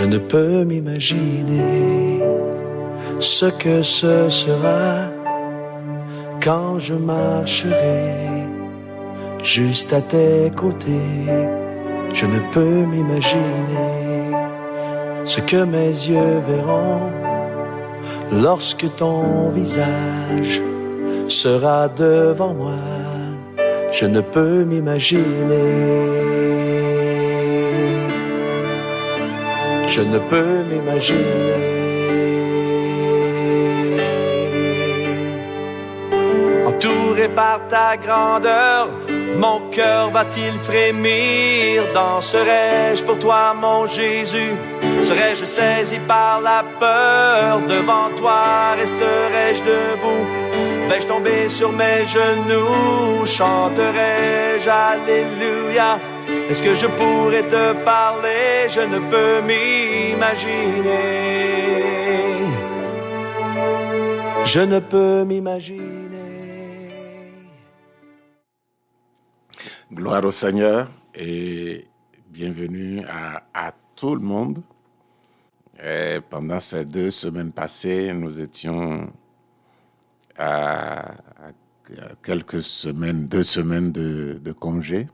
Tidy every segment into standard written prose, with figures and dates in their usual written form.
Je ne peux m'imaginer ce que ce sera quand je marcherai juste à tes côtés. Je ne peux m'imaginer ce que mes yeux verront lorsque ton visage sera devant moi. Je ne peux m'imaginer. Je ne peux m'imaginer. Entouré par ta grandeur, mon cœur va-t-il frémir? Danserai-je pour toi, mon Jésus? Serais-je saisi par la peur? Devant toi resterai-je debout? Vais-je tomber sur mes genoux? Chanterai-je Alléluia? Est-ce que je pourrais te parler? Je ne peux m'imaginer. Je ne peux m'imaginer. Gloire au Seigneur et bienvenue à tout le monde. Et pendant ces 2 semaines passées, nous étions à quelques semaines, 2 semaines de congé.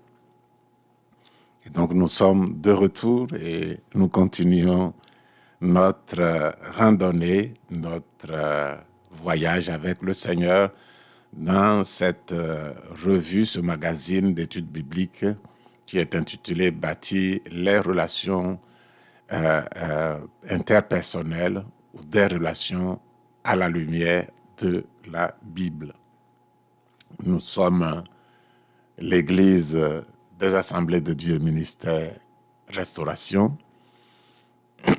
Et donc nous sommes de retour et nous continuons notre randonnée, notre voyage avec le Seigneur dans cette revue, ce magazine d'études bibliques qui est intitulé « Bâtir les relations interpersonnelles ou des relations à la lumière de la Bible ». Nous sommes l'Église des Assemblées de Dieu Ministère Restauration.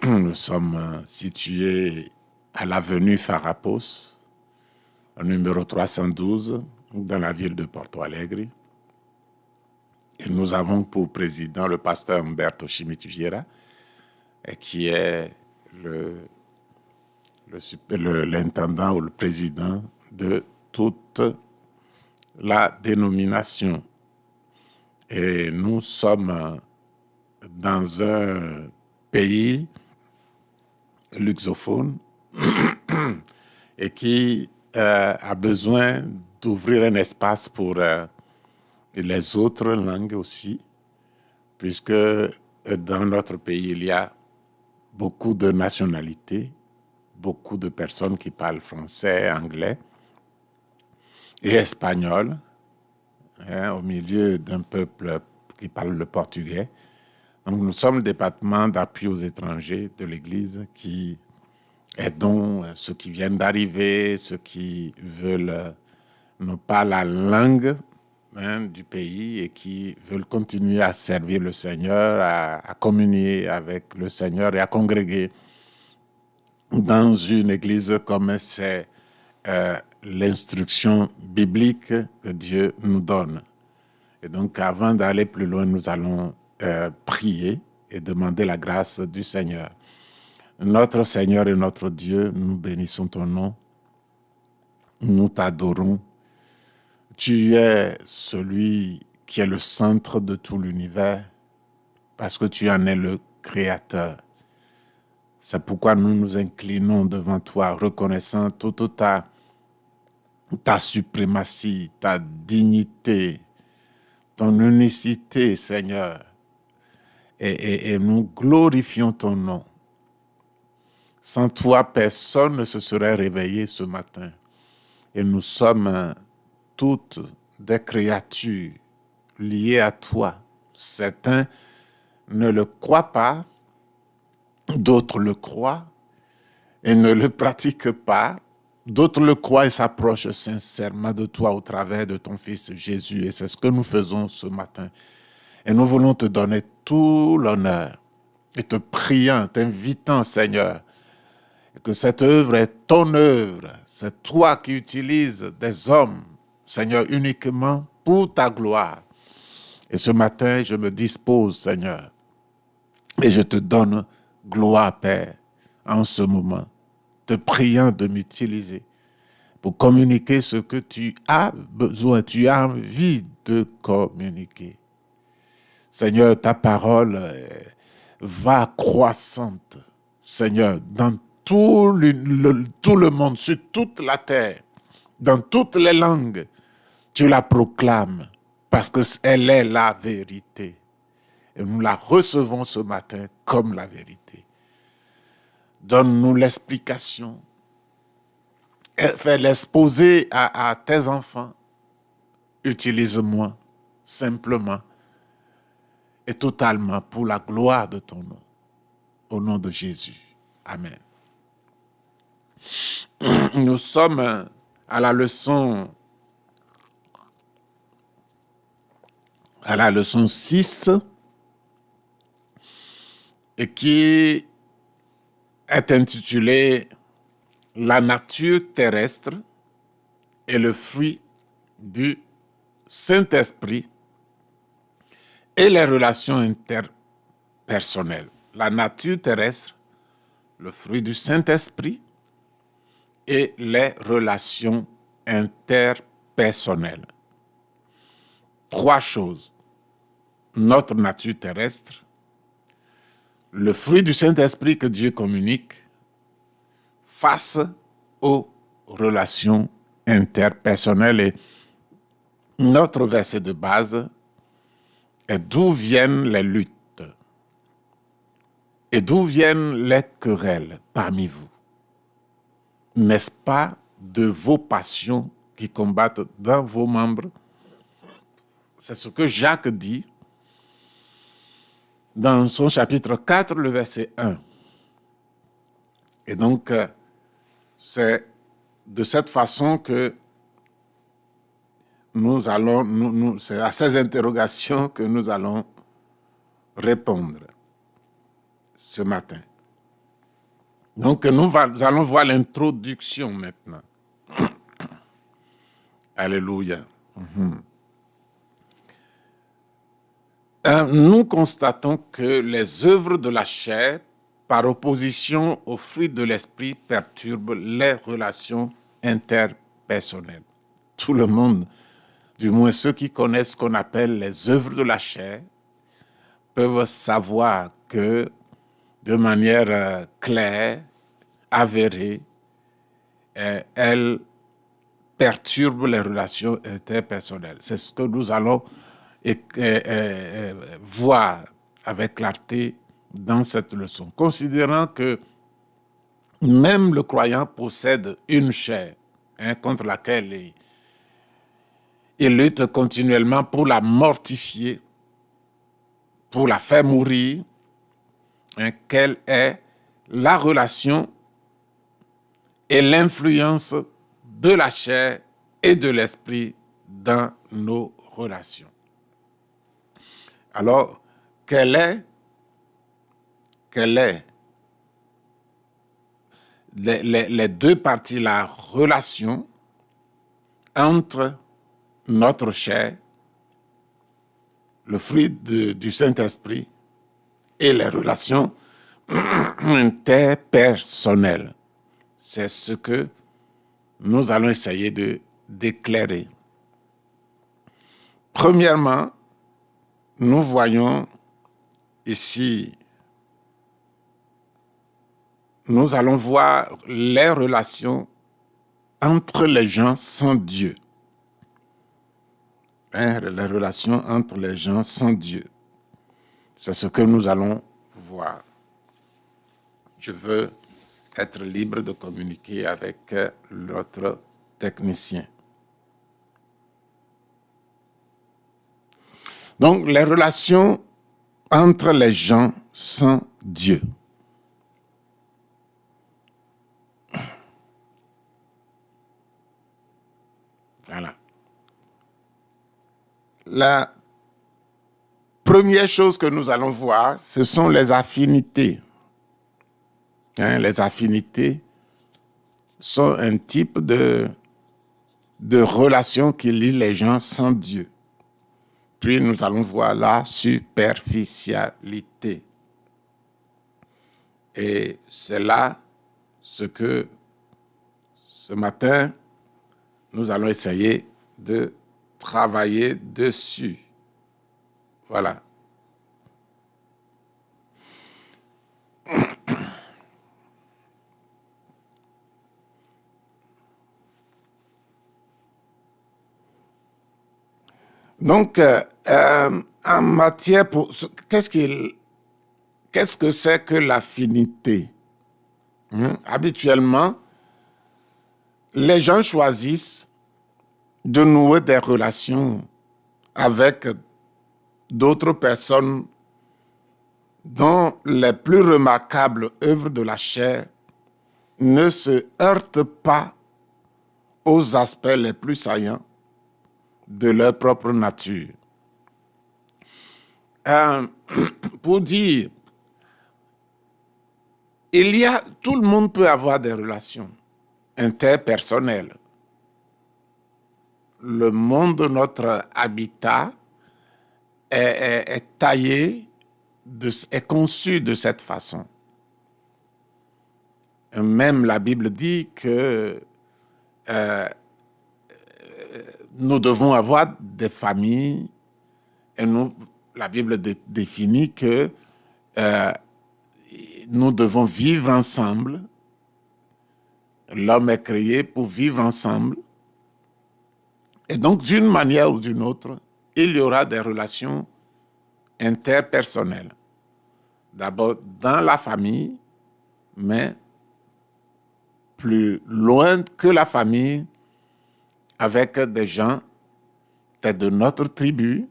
Nous sommes situés à l'avenue Farapos, au numéro 312, dans la ville de Porto Alegre. Et nous avons pour président le pasteur Humberto Schmidt Vieira, qui est l'intendant ou le président de toute la dénomination. Et nous sommes dans un pays lusophone et qui a besoin d'ouvrir un espace pour les autres langues aussi, puisque dans notre pays, il y a beaucoup de nationalités, beaucoup de personnes qui parlent français, anglais et espagnol, au milieu d'un peuple qui parle le portugais. Donc nous sommes le département d'appui aux étrangers de l'Église qui aidons ceux qui viennent d'arriver, ceux qui veulent ne pas la langue du pays et qui veulent continuer à servir le Seigneur, à communier avec le Seigneur et à congréger dans une église comme c'est l'instruction biblique que Dieu nous donne. Et donc, avant d'aller plus loin, nous allons prier et demander la grâce du Seigneur. Notre Seigneur et notre Dieu, nous bénissons ton nom, nous t'adorons. Tu es celui qui est le centre de tout l'univers parce que tu en es le créateur. C'est pourquoi nous nous inclinons devant toi, reconnaissant toute ta suprématie, ta dignité, ton unicité, Seigneur. Et nous glorifions ton nom. Sans toi, personne ne se serait réveillé ce matin. Et nous sommes toutes des créatures liées à toi. Certains ne le croient pas, d'autres le croient et ne le pratiquent pas. D'autres le croient et s'approchent sincèrement de toi au travers de ton Fils Jésus. Et c'est ce que nous faisons ce matin. Et nous voulons te donner tout l'honneur et te priant, t'invitant, Seigneur, que cette œuvre est ton œuvre. C'est toi qui utilises des hommes, Seigneur, uniquement pour ta gloire. Et ce matin, je me dispose, Seigneur, et je te donne gloire, Père, en ce moment, te priant de m'utiliser pour communiquer ce que tu as besoin, tu as envie de communiquer. Seigneur, ta parole va croissante, Seigneur, dans tout le monde, sur toute la terre, dans toutes les langues. Tu la proclames parce qu'elle est la vérité. Et nous la recevons ce matin comme la vérité. Donne-nous l'explication. Fais l'exposer à tes enfants. Utilise-moi simplement et totalement pour la gloire de ton nom. Au nom de Jésus. Amen. Nous sommes à la leçon 6 et qui est intitulée « La nature terrestre et le fruit du Saint-Esprit et les relations interpersonnelles. » La nature terrestre, le fruit du Saint-Esprit et les relations interpersonnelles. 3 choses. Notre nature terrestre, le fruit du Saint-Esprit que Dieu communique face aux relations interpersonnelles. Et notre verset de base est d'où viennent les luttes et d'où viennent les querelles parmi vous. N'est-ce pas de vos passions qui combattent dans vos membres? C'est ce que Jacques dit dans son chapitre 4, le verset 1. Et donc, c'est de cette façon que nous allons, c'est à ces interrogations que nous allons répondre ce matin. Donc, nous allons voir l'introduction maintenant. Alléluia. Nous constatons que les œuvres de la chair, par opposition aux fruits de l'esprit, perturbent les relations interpersonnelles. Tout le monde, du moins ceux qui connaissent ce qu'on appelle les œuvres de la chair, peuvent savoir que de manière claire, avérée, elles perturbent les relations interpersonnelles. C'est ce que nous allons voir avec clarté dans cette leçon. Considérant que même le croyant possède une chair contre laquelle il lutte continuellement pour la mortifier, pour la faire mourir, quelle est la relation et l'influence de la chair et de l'esprit dans nos relations. Alors, quelle est les deux parties, la relation entre notre chair, le fruit du Saint-Esprit, et les relations interpersonnelles. C'est ce que nous allons essayer d'éclairer. Premièrement, nous voyons ici, nous allons voir les relations entre les gens sans Dieu. Les relations entre les gens sans Dieu. C'est ce que nous allons voir. Je veux être libre de communiquer avec notre technicien. Donc, les relations entre les gens sans Dieu. Voilà. La première chose que nous allons voir, ce sont les affinités. Les affinités sont un type de relation qui lie les gens sans Dieu. Puis nous allons voir la superficialité. Et c'est là ce que ce matin, nous allons essayer de travailler dessus. Voilà. Donc, en matière pour... Qu'est-ce que c'est que l'affinité? Habituellement, les gens choisissent de nouer des relations avec d'autres personnes dont les plus remarquables œuvres de la chair ne se heurtent pas aux aspects les plus saillants de leur propre nature. Pour dire, tout le monde peut avoir des relations interpersonnelles. Le monde de notre habitat est taillé, est conçu de cette façon. Même la Bible dit que nous devons avoir des familles et la Bible définit que nous devons vivre ensemble. L'homme est créé pour vivre ensemble. Et donc, d'une manière ou d'une autre, il y aura des relations interpersonnelles. D'abord dans la famille, mais plus loin que la famille, avec des gens peut-être de notre tribu.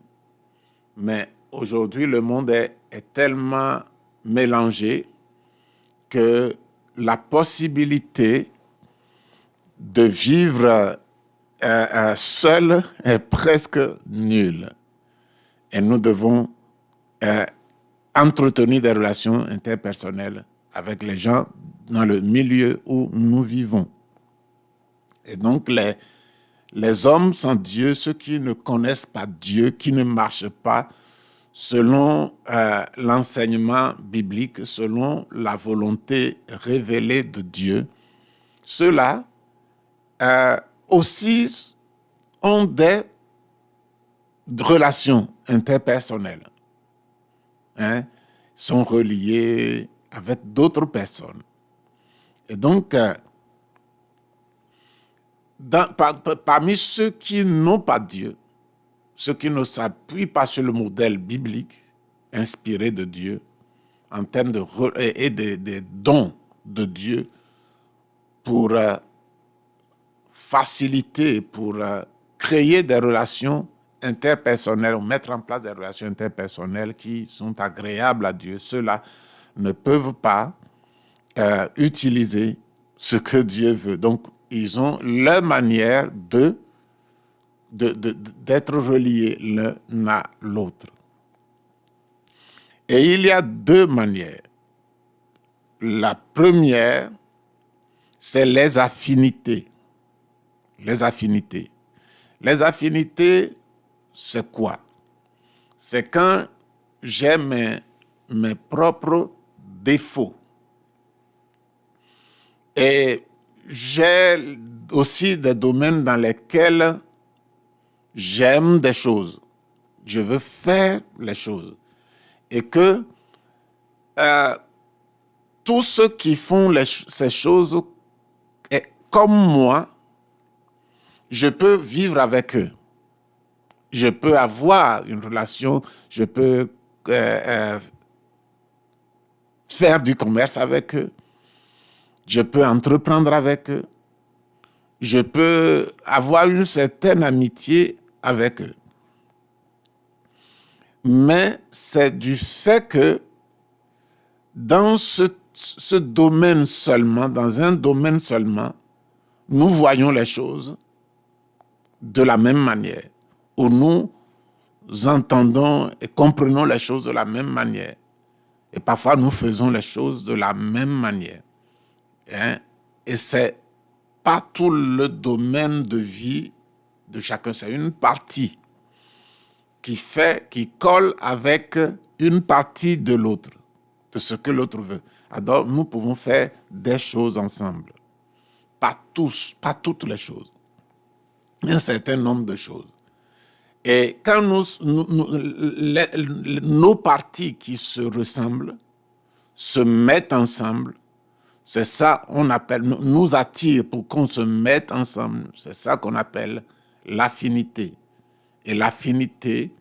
Mais aujourd'hui, le monde est tellement mélangé que la possibilité de vivre seul est presque nulle. Et nous devons entretenir des relations interpersonnelles avec les gens dans le milieu où nous vivons. Et donc, les hommes sans Dieu, ceux qui ne connaissent pas Dieu, qui ne marchent pas selon l'enseignement biblique, selon la volonté révélée de Dieu, ceux-là aussi ont des relations interpersonnelles, sont reliés avec d'autres personnes. Et donc, parmi ceux qui n'ont pas Dieu, ceux qui ne s'appuient pas sur le modèle biblique inspiré de Dieu, en termes des dons de Dieu pour faciliter, pour créer des relations interpersonnelles, ou mettre en place des relations interpersonnelles qui sont agréables à Dieu, ceux-là ne peuvent pas utiliser ce que Dieu veut. Donc, ils ont leur manière d'être reliés l'un à l'autre. Et il y a deux manières. La première, c'est les affinités. Les affinités. Les affinités, c'est quoi? C'est quand j'ai mes propres défauts. Et j'ai aussi des domaines dans lesquels j'aime des choses. Je veux faire les choses. Et que tous ceux qui font ces choses comme moi, je peux vivre avec eux. Je peux avoir une relation, je peux faire du commerce avec eux. Je peux entreprendre avec eux. Je peux avoir une certaine amitié avec eux. Mais c'est du fait que dans ce domaine seulement, dans un domaine seulement, nous voyons les choses de la même manière, où nous entendons et comprenons les choses de la même manière. Et parfois, nous faisons les choses de la même manière. Et c'est pas tout le domaine de vie de chacun, c'est une partie qui colle avec une partie de l'autre, de ce que l'autre veut. Alors, nous pouvons faire des choses ensemble. Pas toutes les choses. Un certain nombre de choses. Et quand nos parties qui se ressemblent se mettent ensemble, c'est ça qu'on appelle, nous attire pour qu'on se mette ensemble. C'est ça qu'on appelle l'affinité. Et l'affinité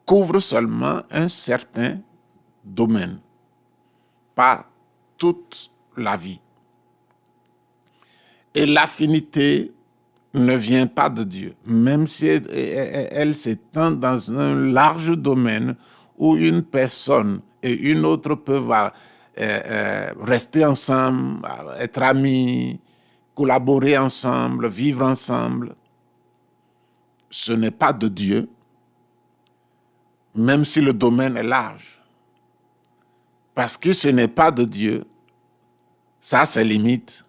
couvre seulement un certain domaine, pas toute la vie. Et l'affinité ne vient pas de Dieu, même si elle s'étend dans un large domaine où une personne et une autre peuvent rester ensemble, être amis, collaborer ensemble, vivre ensemble. Ce n'est pas de Dieu, même si le domaine est large. Parce que ce n'est pas de Dieu, ça a ses limites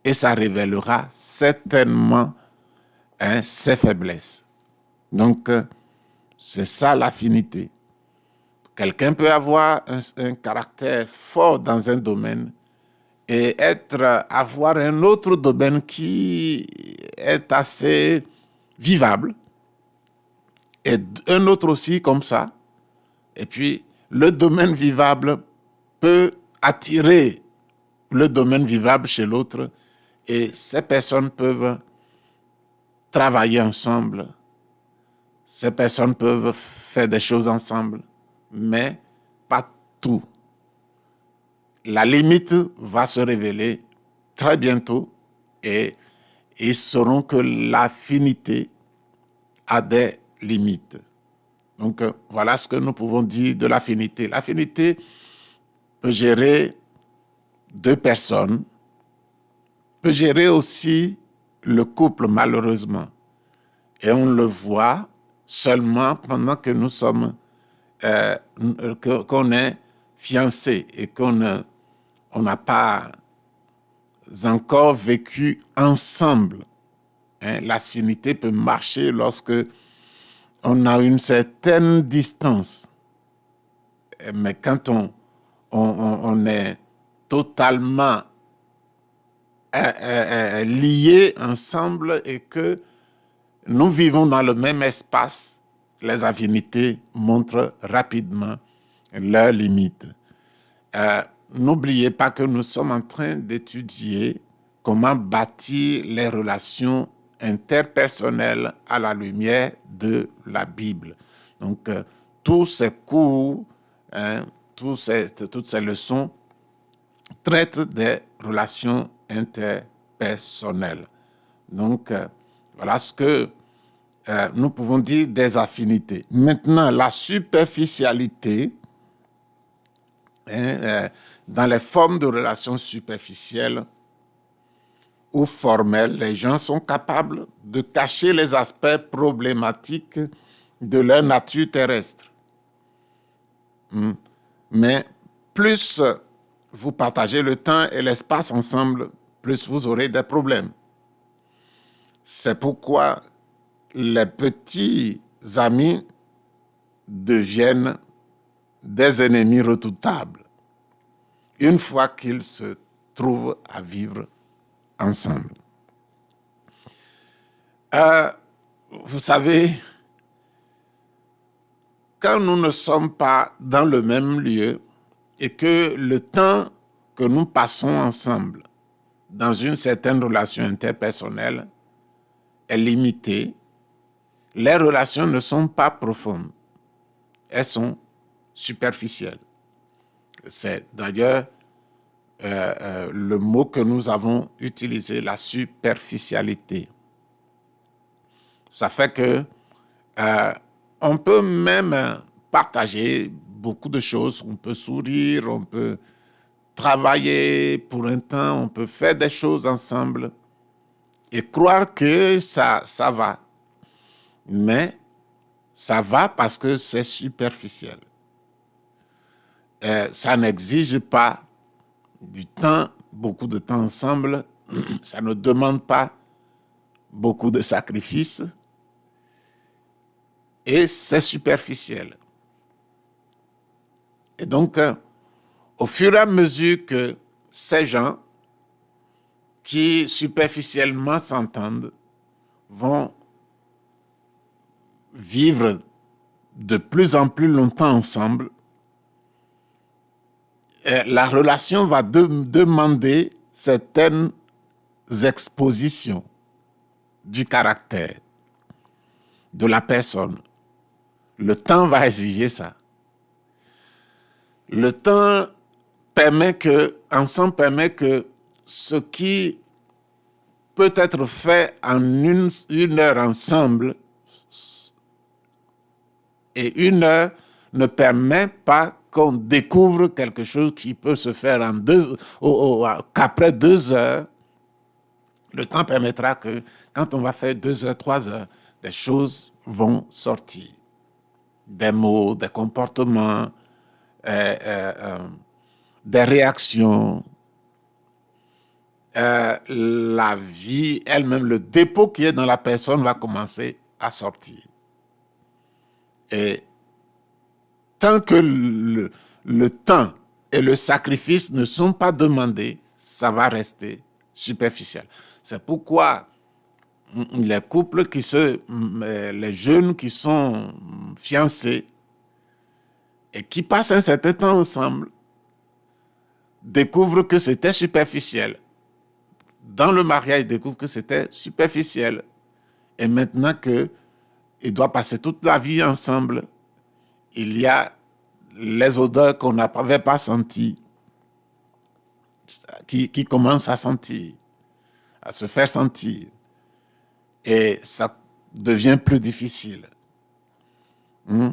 et ça révélera certainement ses faiblesses. Donc, c'est ça l'affinité. Quelqu'un peut avoir un caractère fort dans un domaine et avoir un autre domaine qui est assez vivable et un autre aussi comme ça. Et puis, le domaine vivable peut attirer le domaine vivable chez l'autre et ces personnes peuvent travailler ensemble. Ces personnes peuvent faire des choses ensemble, mais pas tout. La limite va se révéler très bientôt et ils sauront que l'affinité a des limites. Donc, voilà ce que nous pouvons dire de l'affinité. L'affinité peut gérer deux personnes, peut gérer aussi le couple, malheureusement. Et on le voit seulement pendant que nous sommes, qu'on est fiancés et qu'on n'a pas encore vécu ensemble. L'affinité peut marcher lorsque on a une certaine distance. Mais quand on est totalement liés ensemble et que nous vivons dans le même espace, les affinités montrent rapidement leurs limites. N'oubliez pas que nous sommes en train d'étudier comment bâtir les relations interpersonnelles à la lumière de la Bible. Donc, tous ces cours, toutes ces leçons traitent des relations interpersonnelles. Donc, voilà ce que nous pouvons dire des affinités. Maintenant, la superficialité, dans les formes de relations superficielles ou formelles, les gens sont capables de cacher les aspects problématiques de leur nature terrestre. Mais plus vous partagez le temps et l'espace ensemble, plus vous aurez des problèmes. C'est pourquoi les petits amis deviennent des ennemis redoutables une fois qu'ils se trouvent à vivre ensemble. Vous savez, quand nous ne sommes pas dans le même lieu et que le temps que nous passons ensemble dans une certaine relation interpersonnelle est limité, les relations ne sont pas profondes, elles sont superficielles. C'est d'ailleurs le mot que nous avons utilisé, la superficialité. Ça fait que on peut même partager beaucoup de choses, on peut sourire, on peut travailler pour un temps, on peut faire des choses ensemble et croire que ça va. Mais ça va parce que c'est superficiel. Ça n'exige pas du temps, beaucoup de temps ensemble. Ça ne demande pas beaucoup de sacrifices. Et c'est superficiel. Et donc, au fur et à mesure que ces gens qui superficiellement s'entendent vont vivre de plus en plus longtemps ensemble, la relation va demander certaines expositions. du caractère de la personne. Le temps va exiger ça. Le temps permet que ce qui peut être fait en une heure ensemble, et une heure ne permet pas qu'on découvre quelque chose qui peut se faire qu'après 2 heures. Le temps permettra que quand on va faire 2 heures, 3 heures, des choses vont sortir. Des mots, des comportements, des réactions, la vie elle-même, le dépôt qui est dans la personne va commencer à sortir. Et tant que le temps et le sacrifice ne sont pas demandés, ça va rester superficiel. C'est pourquoi les couples les jeunes qui sont fiancés et qui passent un certain temps ensemble découvrent que c'était superficiel. Dans le mariage, ils découvrent que c'était superficiel. Et maintenant qu'ils doivent passer toute la vie ensemble, il y a les odeurs qu'on n'avait pas senties qui commencent à sentir, à se faire sentir. Et ça devient plus difficile. Le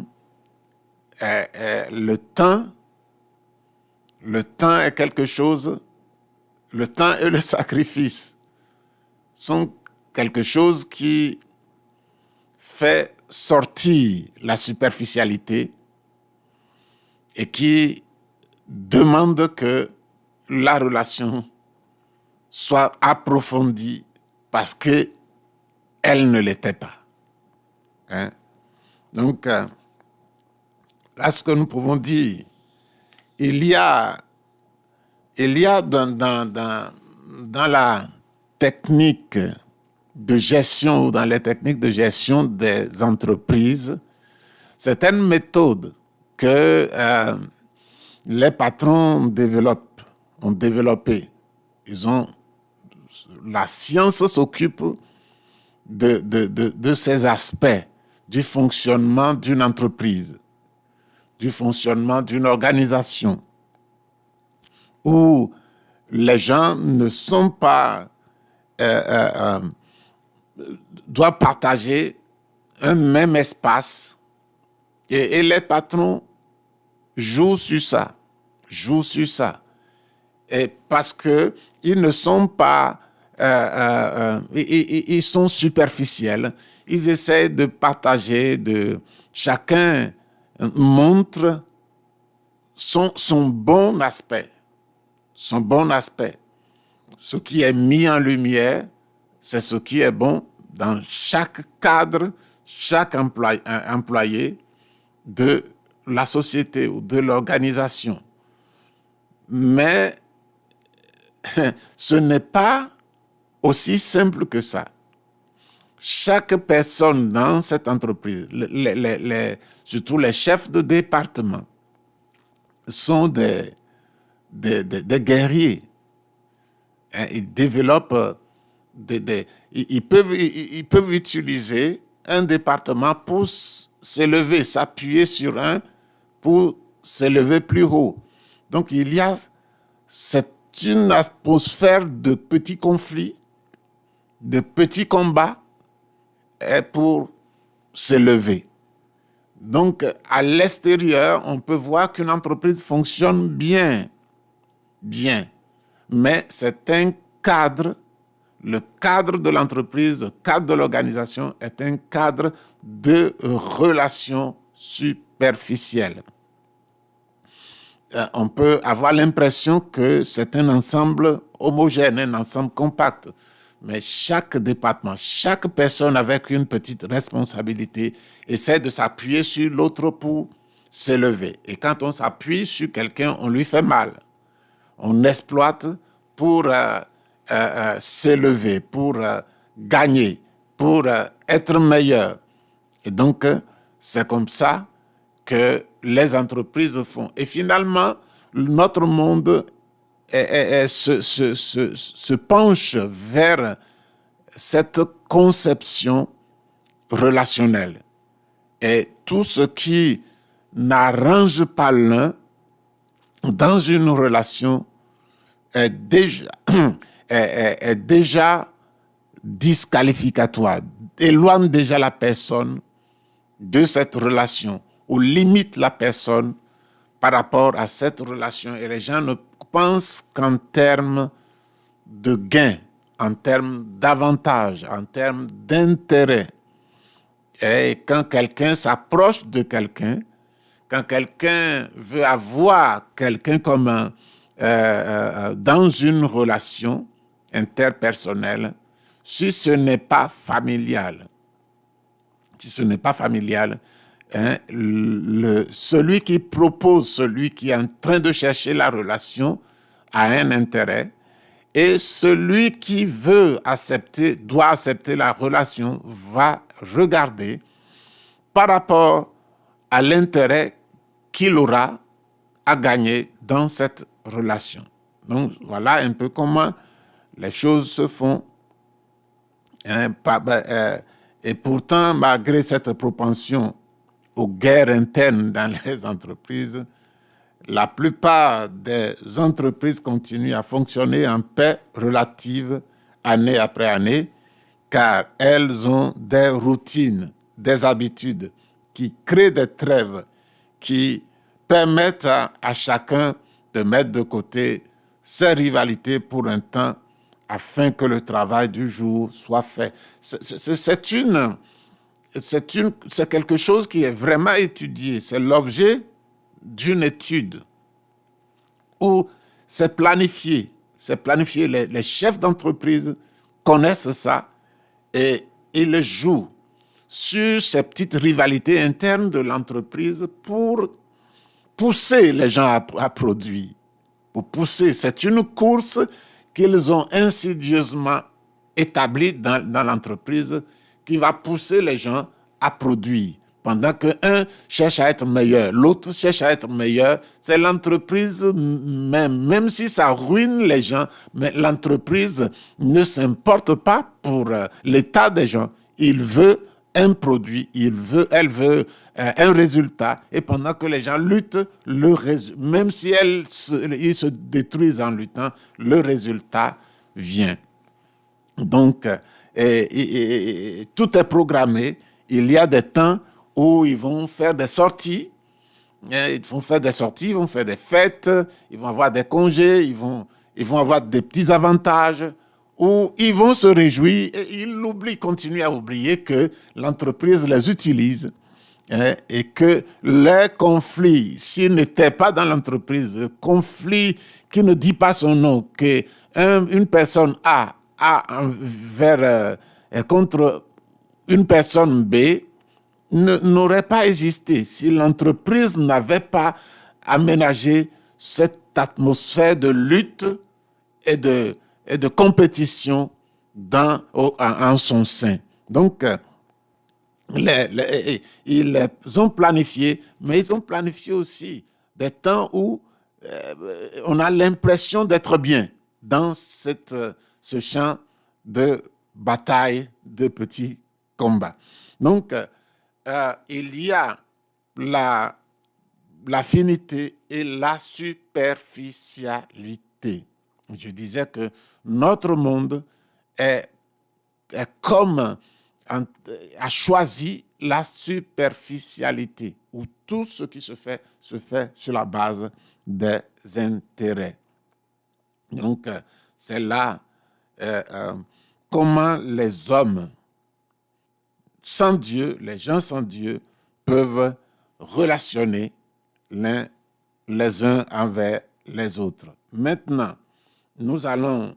temps est quelque chose, le temps et le sacrifice sont quelque chose qui fait sortir la superficialité et qui demande que la relation soit approfondie parce que elle ne l'était pas. Donc, là, ce que nous pouvons dire, il y a dans la technique de gestion ou dans les techniques de gestion des entreprises, certaines méthodes que les patrons ont développées. La science s'occupe de ces aspects du fonctionnement d'une entreprise, du fonctionnement d'une organisation, où les gens ne sont pas doivent partager un même espace et les patrons jouent sur ça, et parce que ils ne sont pas ils sont superficiels. Ils essaient de partager, chacun montre son bon aspect. Ce qui est mis en lumière, c'est ce qui est bon dans chaque cadre, chaque employé de la société ou de l'organisation. Mais ce n'est pas aussi simple que ça. Chaque personne dans cette entreprise, surtout les chefs de département, sont des guerriers. Ils développent ils peuvent utiliser un département pour s'élever, s'appuyer sur un pour s'élever plus haut. Donc c'est une atmosphère de petits conflits, de petits combats pour s'élever. Donc, à l'extérieur, on peut voir qu'une entreprise fonctionne bien. Mais c'est un cadre, le cadre de l'entreprise, le cadre de l'organisation est un cadre de relations superficielles. On peut avoir l'impression que c'est un ensemble homogène, un ensemble compact. Mais chaque département, chaque personne avec une petite responsabilité essaie de s'appuyer sur l'autre pour s'élever. Et quand on s'appuie sur quelqu'un, on lui fait mal. On exploite pour s'élever, pour gagner, pour être meilleur. Et donc, c'est comme ça que les entreprises font. Et finalement, notre monde se penche vers cette conception relationnelle. Et tout ce qui n'arrange pas l'un dans une relation est déjà, est déjà disqualificatoire, éloigne déjà la personne de cette relation ou limite la personne par rapport à cette relation. Et les gens ne pensent qu'en termes de gain, en termes d'avantage, en termes d'intérêt. Et quand quelqu'un s'approche de quelqu'un, quand quelqu'un veut avoir quelqu'un comme dans une relation interpersonnelle, si ce n'est pas familial, hein, celui qui propose, celui qui est en train de chercher la relation a un intérêt, et celui qui veut accepter, doit accepter la relation, va regarder par rapport à l'intérêt qu'il aura à gagner dans cette relation. Donc, voilà un peu comment les choses se font. Hein, et pourtant, malgré cette propension aux guerres internes dans les entreprises, la plupart des entreprises continuent à fonctionner en paix relative année après année, car elles ont des routines, des habitudes qui créent des trêves, qui permettent à chacun de mettre de côté ses rivalités pour un temps afin que le travail du jour soit fait. C'est quelque chose qui est vraiment étudié. C'est l'objet d'une étude où c'est planifié. C'est planifié. Les chefs d'entreprise connaissent ça et ils jouent sur ces petites rivalités internes de l'entreprise pour pousser les gens à produire. Pour pousser. C'est une course qu'ils ont insidieusement établie dans l'entreprise qui va pousser les gens à produire. Pendant qu'un cherche à être meilleur, l'autre cherche à être meilleur, c'est l'entreprise même si ça ruine les gens, mais l'entreprise ne s'importe pas pour l'état des gens. Il veut un produit, elle veut un résultat, et pendant que les gens luttent, même si ils se détruisent en luttant, le résultat vient. Donc, tout est programmé. Il y a des temps où ils vont faire des sorties. Ils vont faire des fêtes, ils vont avoir des congés, ils vont avoir des petits avantages, où ils vont se réjouir et ils continuent à oublier que l'entreprise les utilise, hein, et que les conflits, s'ils n'étaient pas dans l'entreprise, le conflit qui ne dit pas son nom, qu'une personne A contre une personne B, n'aurait pas existé si l'entreprise n'avait pas aménagé cette atmosphère de lutte et de compétition en son sein. Donc, ils ont planifié, mais ils ont planifié aussi des temps où on a l'impression d'être bien dans ce champ de bataille, de petits combats. Donc, il y a la finité et la superficialité. Je disais que notre monde a choisi la superficialité, où tout ce qui se fait sur la base des intérêts. Donc, c'est là comment les hommes sans Dieu, les gens sans Dieu, peuvent relationner les uns envers les autres. Maintenant, nous allons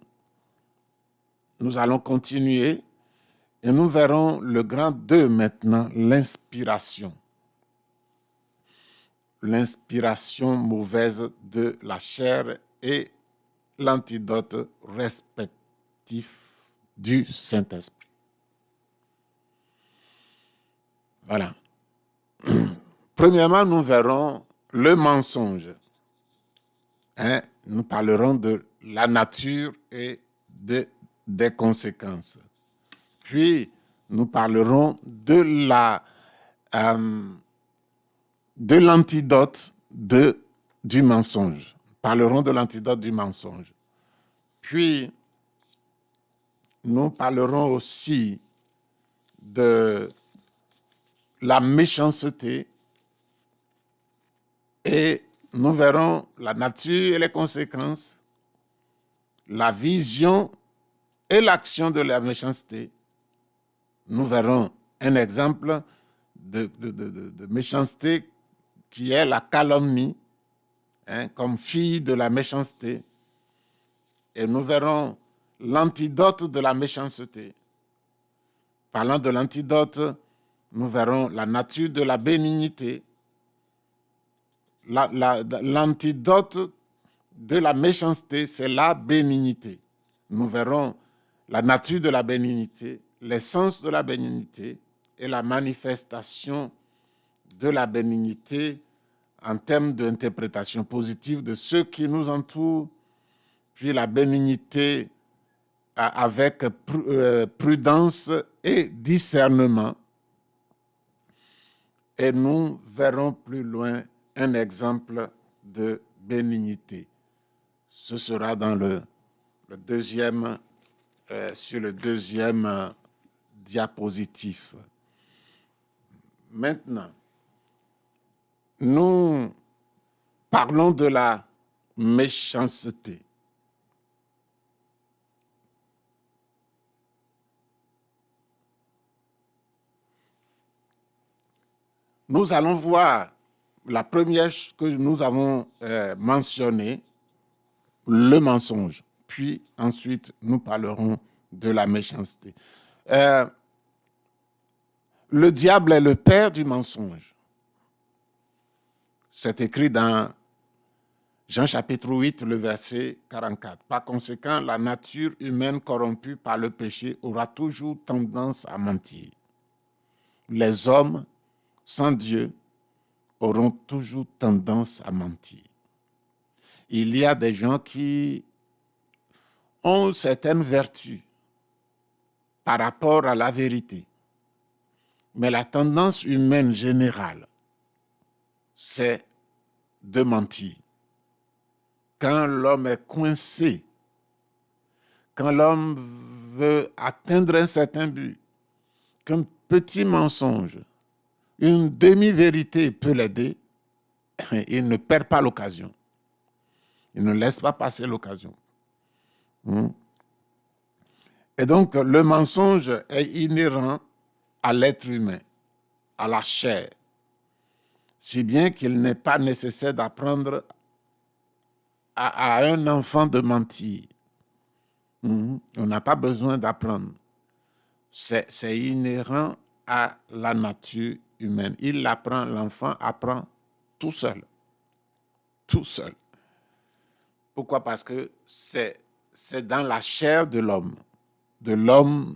continuer et nous verrons le grand 2 maintenant, l'inspiration. L'inspiration mauvaise de la chair et l'antidote respectif du Saint-Esprit. Voilà. Premièrement, nous verrons le mensonge. Hein? Nous parlerons de la nature et des conséquences. Puis, nous parlerons de l'antidote du mensonge. Parlerons de l'antidote du mensonge. Puis, nous parlerons aussi de la méchanceté et nous verrons la nature et les conséquences, la vision et l'action de la méchanceté. Nous verrons un exemple de méchanceté qui est la calomnie, comme fille de la méchanceté. Et nous verrons l'antidote de la méchanceté. Parlant de l'antidote, nous verrons la nature de la bénignité. L'antidote de la méchanceté, c'est la bénignité. Nous verrons la nature de la bénignité, l'essence de la bénignité et la manifestation de la bénignité en termes d'interprétation positive de ceux qui nous entourent, puis la bénignité avec prudence et discernement. Et nous verrons plus loin un exemple de bénignité. Ce sera dans le deuxième, sur le deuxième diapositive. Maintenant, nous parlons de la méchanceté. Nous allons voir la première que nous avons mentionnée, le mensonge. Puis ensuite, nous parlerons de la méchanceté. Le diable est le père du mensonge. C'est écrit dans Jean chapitre 8, le verset 44. Par conséquent, la nature humaine corrompue par le péché aura toujours tendance à mentir. Les hommes sans Dieu auront toujours tendance à mentir. Il y a des gens qui ont certaines vertus par rapport à la vérité. Mais la tendance humaine générale, c'est de mentir. Quand l'homme est coincé, quand l'homme veut atteindre un certain but, qu'un petit mensonge, une demi-vérité peut l'aider, il ne perd pas l'occasion. Il ne laisse pas passer l'occasion. Et donc, le mensonge est inhérent à l'être humain, à la chair, si bien qu'il n'est pas nécessaire d'apprendre à un enfant de mentir. On n'a pas besoin d'apprendre. C'est inhérent à la nature humaine. Il l'apprend, l'enfant apprend tout seul. Tout seul. Pourquoi? Parce que c'est dans la chair de l'homme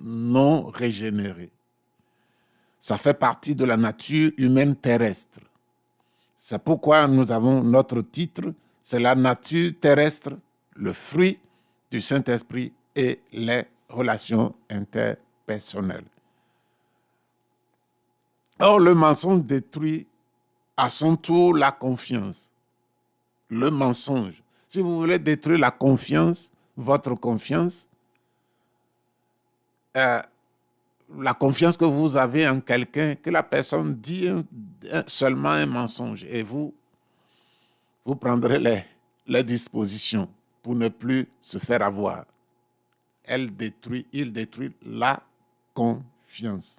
non régénéré. Ça fait partie de la nature humaine terrestre. C'est pourquoi nous avons notre titre, c'est la nature terrestre, le fruit du Saint-Esprit et les relations interpersonnelles. Or, le mensonge détruit à son tour la confiance. Le mensonge. Si vous voulez détruire la confiance, votre confiance, la confiance que vous avez en quelqu'un, que la personne dit seulement un mensonge et vous prendrez les dispositions pour ne plus se faire avoir. Il détruit la confiance.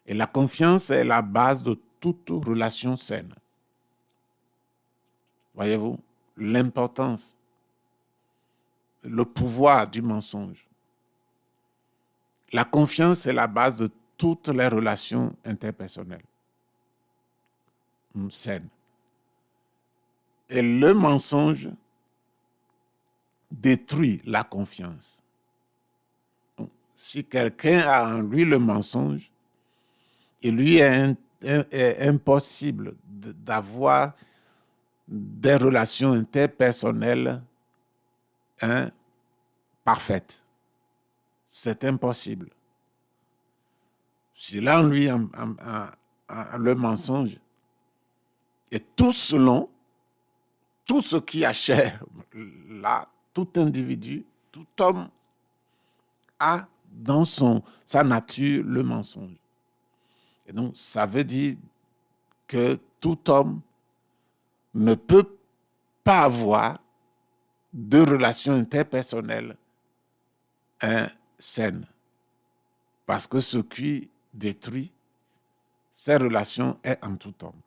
Et la confiance est la base de toute relation saine. Voyez-vous, l'importance, le pouvoir du mensonge. La confiance est la base de toutes les relations interpersonnelles saines. Et le mensonge détruit la confiance. Si quelqu'un a en lui le mensonge, il lui est impossible d'avoir des relations interpersonnelles parfaites. c'est impossible. S'il a en lui le mensonge, et tout selon, tout ce qui a chair, là, tout individu, tout homme a dans sa nature le mensonge. Et donc, ça veut dire que tout homme ne peut pas avoir de relations interpersonnelles saines. Parce que ce qui détruit ces relations est en tout homme.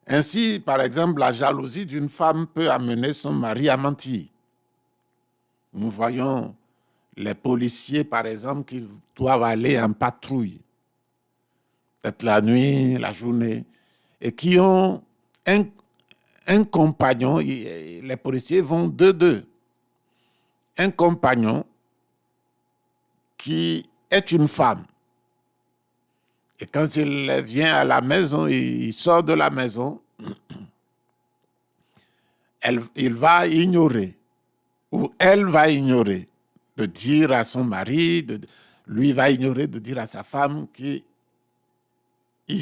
Ainsi, par exemple, la jalousie d'une femme peut amener son mari à mentir. Nous voyons les policiers, par exemple, qui doivent aller en patrouille, peut-être la nuit, la journée, et qui ont un compagnon. Les policiers vont deux. Un compagnon qui est une femme. Et quand il vient à la maison, il sort de la maison, il va ignorer, ou elle va ignorer, de dire à son mari, lui va ignorer de dire à sa femme qu'il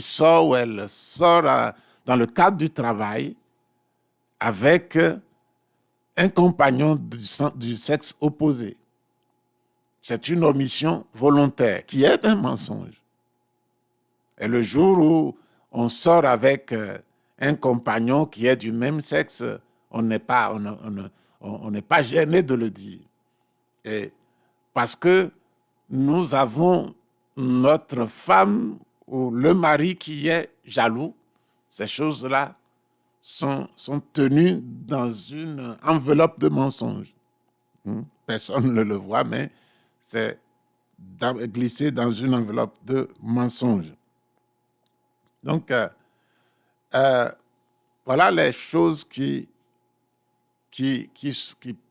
sort ou elle sort dans le cadre du travail avec un compagnon du sexe opposé. C'est une omission volontaire qui est un mensonge. Et le jour où on sort avec un compagnon qui est du même sexe, on n'est pas gêné de le dire. Et parce que nous avons notre femme ou le mari qui est jaloux, ces choses-là sont tenues dans une enveloppe de mensonges. Personne ne le voit, mais c'est glissé dans une enveloppe de mensonges. Donc, voilà les choses qui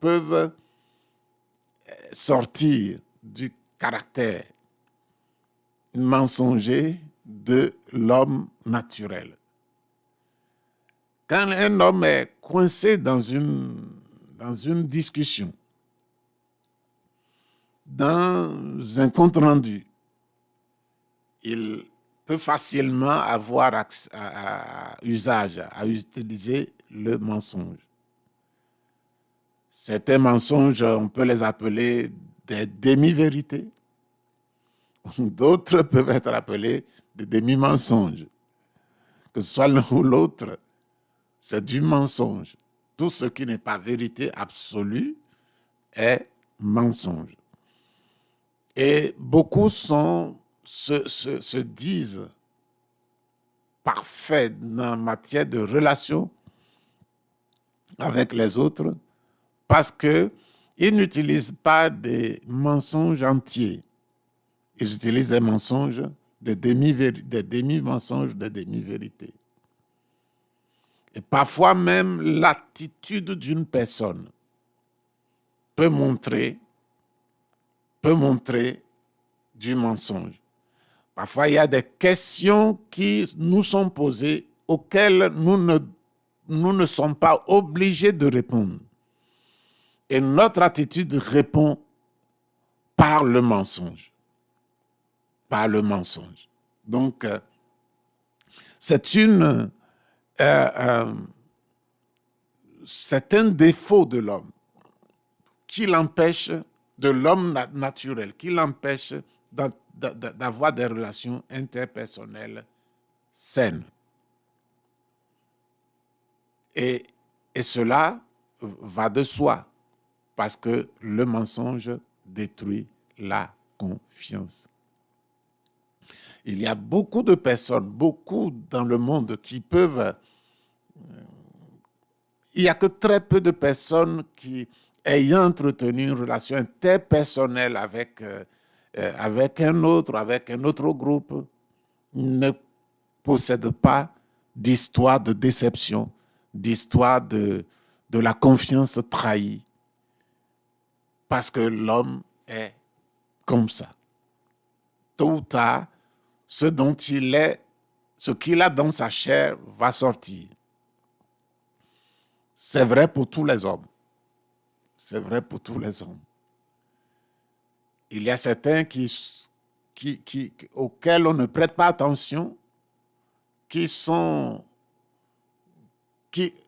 peuvent sortir du caractère mensonger de l'homme naturel. Quand un homme est coincé dans une discussion, dans un compte rendu, il peut facilement avoir usage à utiliser le mensonge. Certains mensonges, on peut les appeler des demi-vérités. D'autres peuvent être appelés des demi-mensonges. Que ce soit l'un ou l'autre, c'est du mensonge. Tout ce qui n'est pas vérité absolue est mensonge. Et beaucoup se disent parfaits en matière de relation avec les autres parce qu'ils n'utilisent pas des mensonges entiers. Ils utilisent des mensonges, des demi-mensonges, des demi-vérités. Et parfois même l'attitude d'une personne peut montrer du mensonge. Parfois, il y a des questions qui nous sont posées auxquelles nous ne sommes pas obligés de répondre. Et notre attitude répond par le mensonge. Par le mensonge. Donc, c'est un défaut de l'homme qui l'empêche, de l'homme naturel, qui l'empêche d'avoir des relations interpersonnelles saines. Et cela va de soi, parce que le mensonge détruit la confiance. Il y a beaucoup de personnes, beaucoup dans le monde qui peuvent... Il n'y a que très peu de personnes qui, ayant entretenu une relation interpersonnelle avec un autre groupe, ne possèdent pas d'histoire de déception, d'histoire de la confiance trahie. Parce que l'homme est comme ça. Tôt ou tard, ce qu'il a dans sa chair va sortir. C'est vrai pour tous les hommes. C'est vrai pour tous les hommes. Il y a certains auxquels on ne prête pas attention, qui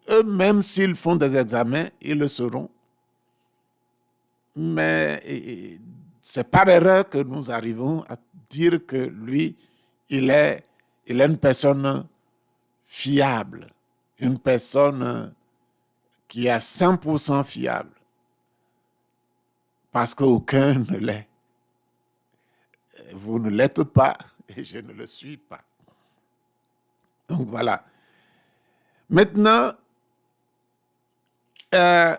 eux-mêmes, s'ils font des examens, ils le seront. Mais c'est par erreur que nous arrivons à dire que lui, il est une personne fiable, une personne qui est à 100% fiable, parce qu'aucun ne l'est. Vous ne l'êtes pas et je ne le suis pas. Donc voilà. Maintenant, quel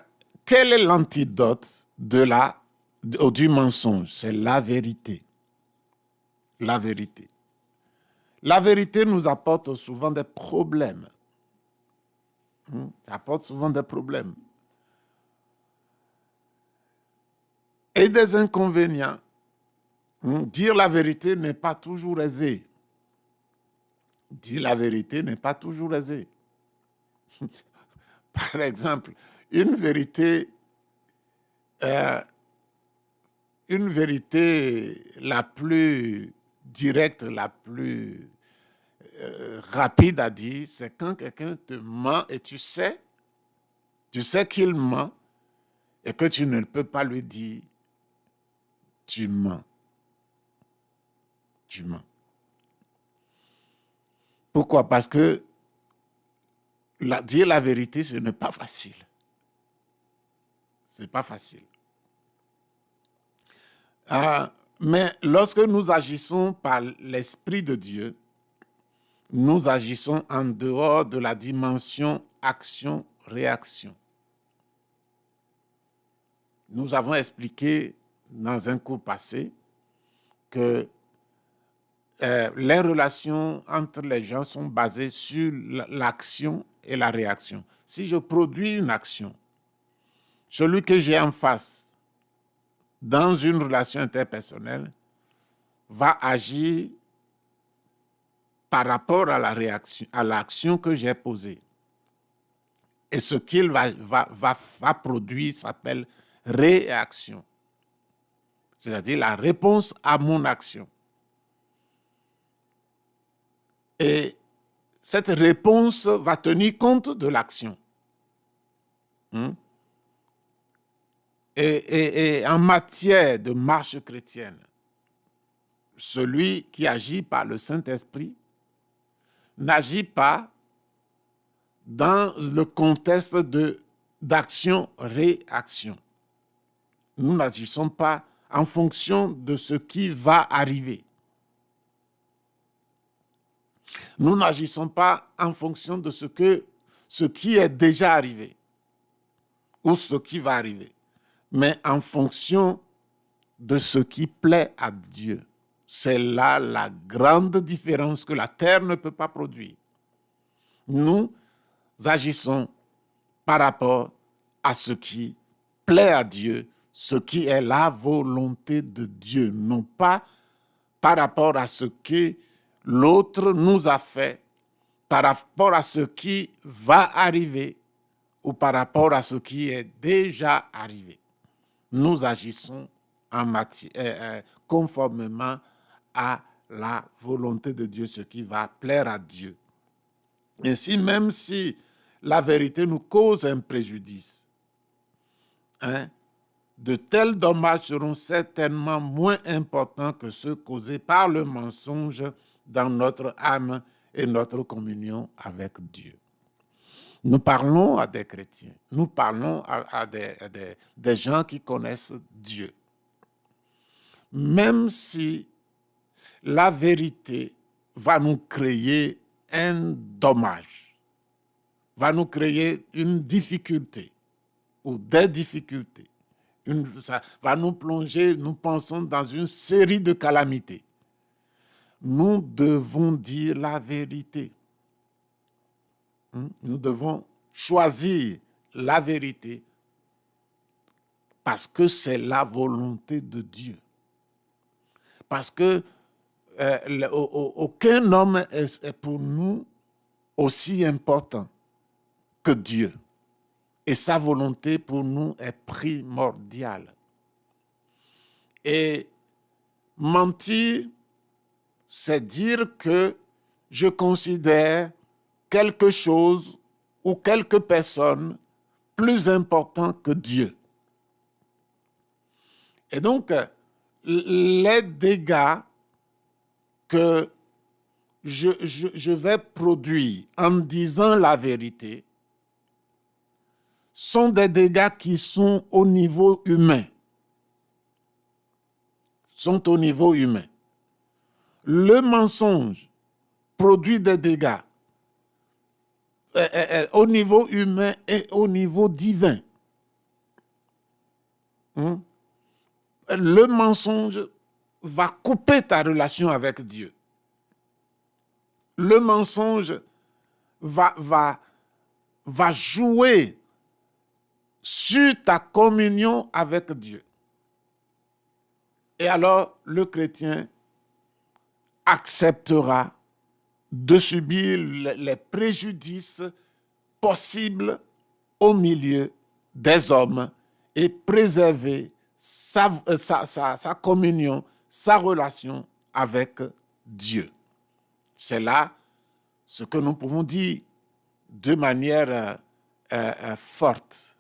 est l'antidote du mensonge? C'est la vérité. La vérité. La vérité nous apporte souvent des problèmes. Ça apporte souvent des problèmes. Et des inconvénients. Dire la vérité n'est pas toujours aisé. Dire la vérité n'est pas toujours aisé. Par exemple, une vérité la plus directe, la plus rapide à dire, c'est quand quelqu'un te ment et tu sais qu'il ment et que tu ne peux pas lui dire, tu mens. Tu mens. Pourquoi? Parce que dire la vérité, ce n'est pas facile. Ce n'est pas facile. Mais lorsque nous agissons par l'Esprit de Dieu, nous agissons en dehors de la dimension action-réaction. Nous avons expliqué dans un cours passé que les relations entre les gens sont basées sur l'action et la réaction. Si je produis une action, celui que j'ai en face, dans une relation interpersonnelle, va agir par rapport à la réaction, à l'action que j'ai posée. Et ce qu'il va produire s'appelle réaction. C'est-à-dire la réponse à mon action. Et cette réponse va tenir compte de l'action. Et en matière de marche chrétienne, celui qui agit par le Saint-Esprit n'agit pas dans le contexte d'action-réaction. Nous n'agissons pas en fonction de ce qui va arriver. Nous n'agissons pas en fonction de ce qui est déjà arrivé ou ce qui va arriver, mais en fonction de ce qui plaît à Dieu. C'est là la grande différence que la terre ne peut pas produire. Nous agissons par rapport à ce qui plaît à Dieu, ce qui est la volonté de Dieu, non pas par rapport à ce que l'autre nous a fait, par rapport à ce qui va arriver ou par rapport à ce qui est déjà arrivé. Nous agissons conformément à la volonté de Dieu, ce qui va plaire à Dieu. Ainsi, même si la vérité nous cause un préjudice, de tels dommages seront certainement moins importants que ceux causés par le mensonge dans notre âme et notre communion avec Dieu. Nous parlons à des chrétiens, nous parlons à des gens qui connaissent Dieu. Même si la vérité va nous créer un dommage, va nous créer une difficulté ou des difficultés, ça va nous plonger, nous pensons, dans une série de calamités. Nous devons dire la vérité. Nous devons choisir la vérité parce que c'est la volonté de Dieu. Parce que aucun homme est pour nous aussi important que Dieu. Et sa volonté pour nous est primordiale. Et mentir, c'est dire que je considère quelque chose ou quelques personnes plus important que Dieu. Et donc, les dégâts que je vais produire en disant la vérité sont des dégâts qui sont au niveau humain. Sont au niveau humain. Le mensonge produit des dégâts au niveau humain et au niveau divin. Le mensonge va couper ta relation avec Dieu. Le mensonge va jouer sur ta communion avec Dieu. Et alors, le chrétien acceptera de subir les préjudices possibles au milieu des hommes et préserver sa communion, sa relation avec Dieu. C'est là ce que nous pouvons dire de manière forte.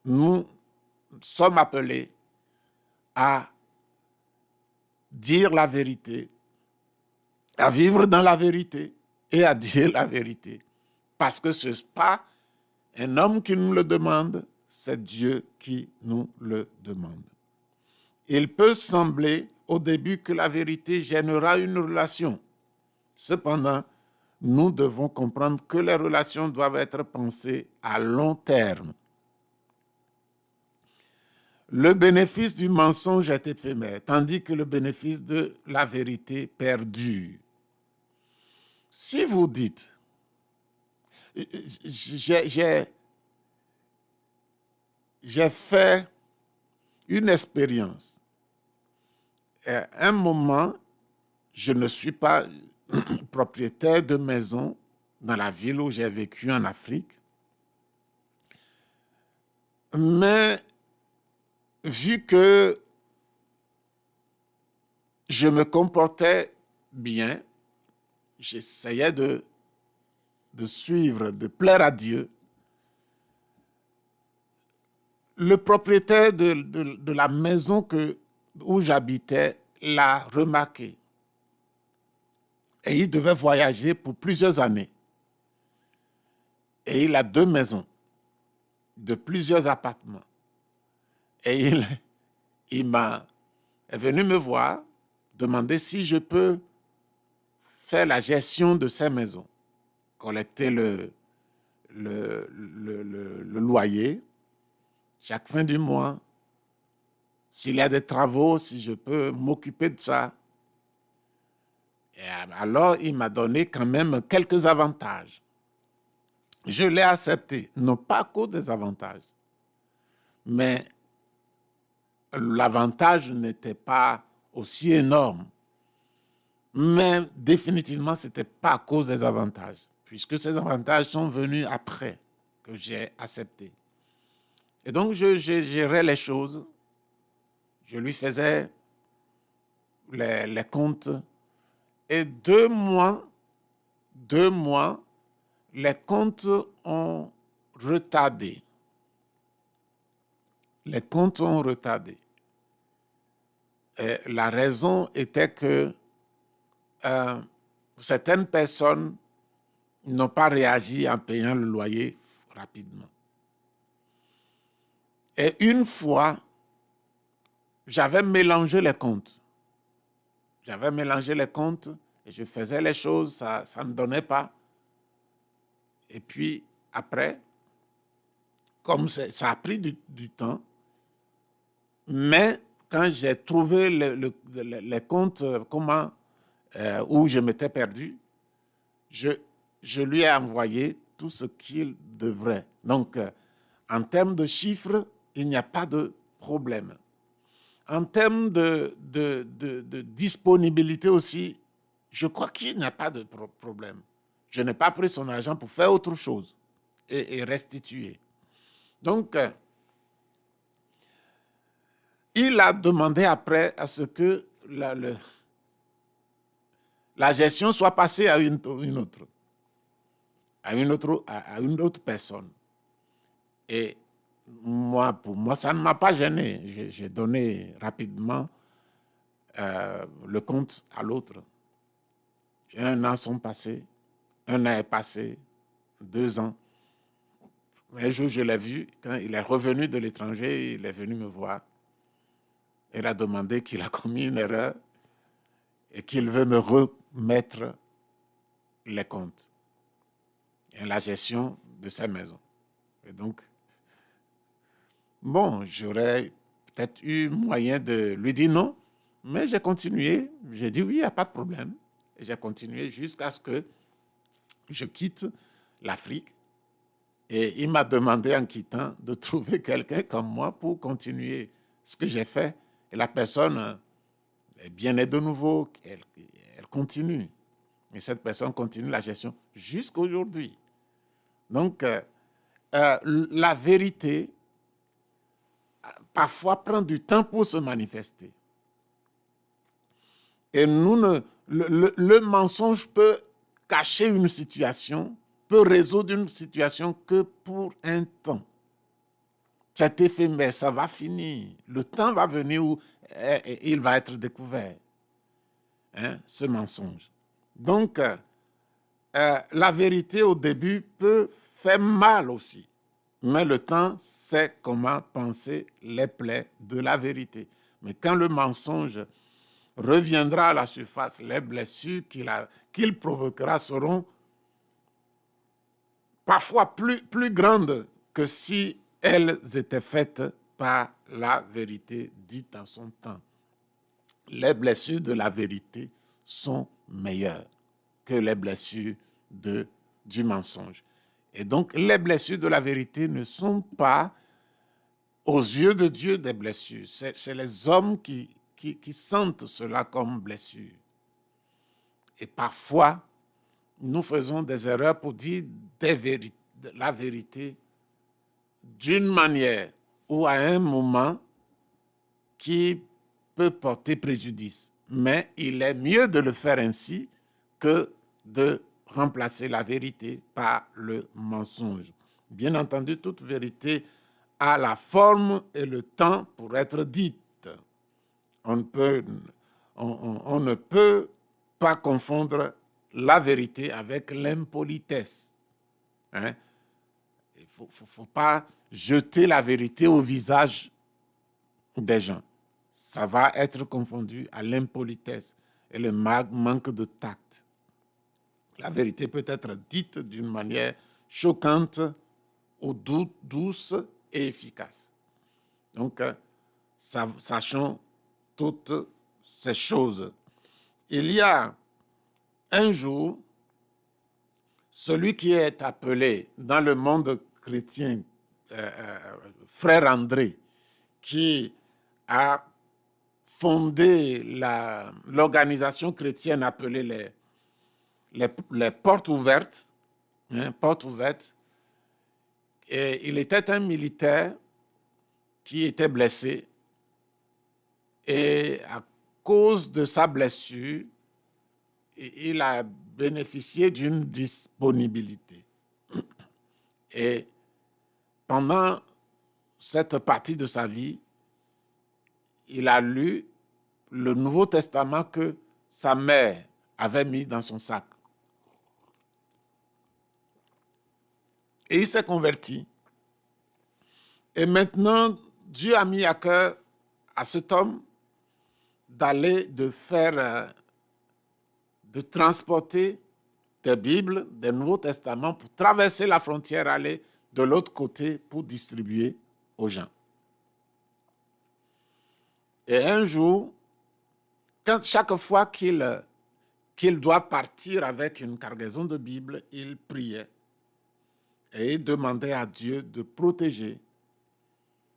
Nous sommes appelés à dire la vérité, à vivre dans la vérité et à dire la vérité. Parce que ce n'est pas un homme qui nous le demande, c'est Dieu qui nous le demande. Il peut sembler au début que la vérité gênera une relation. Cependant, nous devons comprendre que les relations doivent être pensées à long terme. Le bénéfice du mensonge est éphémère, tandis que le bénéfice de la vérité perdure. Si vous dites, j'ai fait une expérience. À un moment, je ne suis pas propriétaire de maison dans la ville où j'ai vécu en Afrique. Mais vu que je me comportais bien, j'essayais de suivre, de plaire à Dieu. Le propriétaire de la maison où j'habitais l'a remarqué. Et il devait voyager pour plusieurs années. Et il a 2 maisons, de plusieurs appartements. Et il est venu me voir, demander si je peux faire la gestion de ces maisons, collecter le loyer chaque fin du mois, s'il y a des travaux, si je peux m'occuper de ça. Et alors, il m'a donné quand même quelques avantages. Je l'ai accepté, non pas à cause des avantages, mais l'avantage n'était pas aussi énorme. Mais définitivement, ce n'était pas à cause des avantages, puisque ces avantages sont venus après que j'ai accepté. Et donc, je gérais les choses. Je lui faisais les comptes. Et 2 mois, les comptes ont retardé. Les comptes ont retardé. Et la raison était que certaines personnes n'ont pas réagi en payant le loyer rapidement. Et une fois, j'avais mélangé les comptes. Et je faisais les choses, ça ne donnait pas. Et puis, après, comme ça a pris du temps, mais quand j'ai trouvé les comptes où je m'étais perdu, je lui ai envoyé tout ce qu'il devrait. Donc, en termes de chiffres, il n'y a pas de problème. En termes de disponibilité aussi, je crois qu'il n'y a pas de problème. Je n'ai pas pris son argent pour faire autre chose et restituer. Donc, il a demandé après à ce que la gestion soit passée à une autre, à une autre personne. Et moi, pour moi, ça ne m'a pas gêné. J'ai donné rapidement le compte à l'autre. 1 an sont passés, 1 an est passé, 2 ans. Un jour, je l'ai vu, quand il est revenu de l'étranger, il est venu me voir. Il a demandé qu'il a commis une erreur et qu'il veut me remettre les comptes et la gestion de sa maison. Et donc, bon, j'aurais peut-être eu moyen de lui dire non, mais j'ai continué. J'ai dit oui, il n'y a pas de problème. Et j'ai continué jusqu'à ce que je quitte l'Afrique. Et il m'a demandé en quittant de trouver quelqu'un comme moi pour continuer ce que j'ai fait. Et la personne est bien née de nouveau, elle continue. Et cette personne continue la gestion jusqu'à aujourd'hui. Donc, la vérité, parfois, prend du temps pour se manifester. Et le mensonge peut cacher une situation, peut résoudre une situation que pour un temps. C'est éphémère, ça va finir. Le temps va venir où il va être découvert, ce mensonge. Donc, la vérité au début peut faire mal aussi. Mais le temps sait comment penser les plaies de la vérité. Mais quand le mensonge reviendra à la surface, les blessures qu'il provoquera seront parfois plus grandes que si elles étaient faites par la vérité dite en son temps. Les blessures de la vérité sont meilleures que les blessures du mensonge. Et donc, les blessures de la vérité ne sont pas, aux yeux de Dieu, des blessures. C'est les hommes qui sentent cela comme blessure. Et parfois, nous faisons des erreurs pour dire la vérité d'une manière ou à un moment qui peut porter préjudice. Mais il est mieux de le faire ainsi que de remplacer la vérité par le mensonge. Bien entendu, toute vérité a la forme et le temps pour être dite. On ne peut pas confondre la vérité avec l'impolitesse. Il ne faut pas jeter la vérité au visage des gens. Ça va être confondu à l'impolitesse et le manque de tact. La vérité peut être dite d'une manière choquante ou douce et efficace. Donc, sachons toutes ces choses. Il y a un jour, celui qui est appelé dans le monde chrétien Frère André, qui a fondé l'organisation chrétienne appelée les portes ouvertes, portes ouvertes, et il était un militaire qui était blessé, et à cause de sa blessure, il a bénéficié d'une disponibilité. Et pendant cette partie de sa vie, il a lu le Nouveau Testament que sa mère avait mis dans son sac. Et il s'est converti. Et maintenant, Dieu a mis à cœur à cet homme de transporter des Bibles, des Nouveaux Testaments pour traverser la frontière, aller de l'autre côté pour distribuer aux gens. Et un jour, chaque fois qu'il doit partir avec une cargaison de Bibles, il priait et il demandait à Dieu de protéger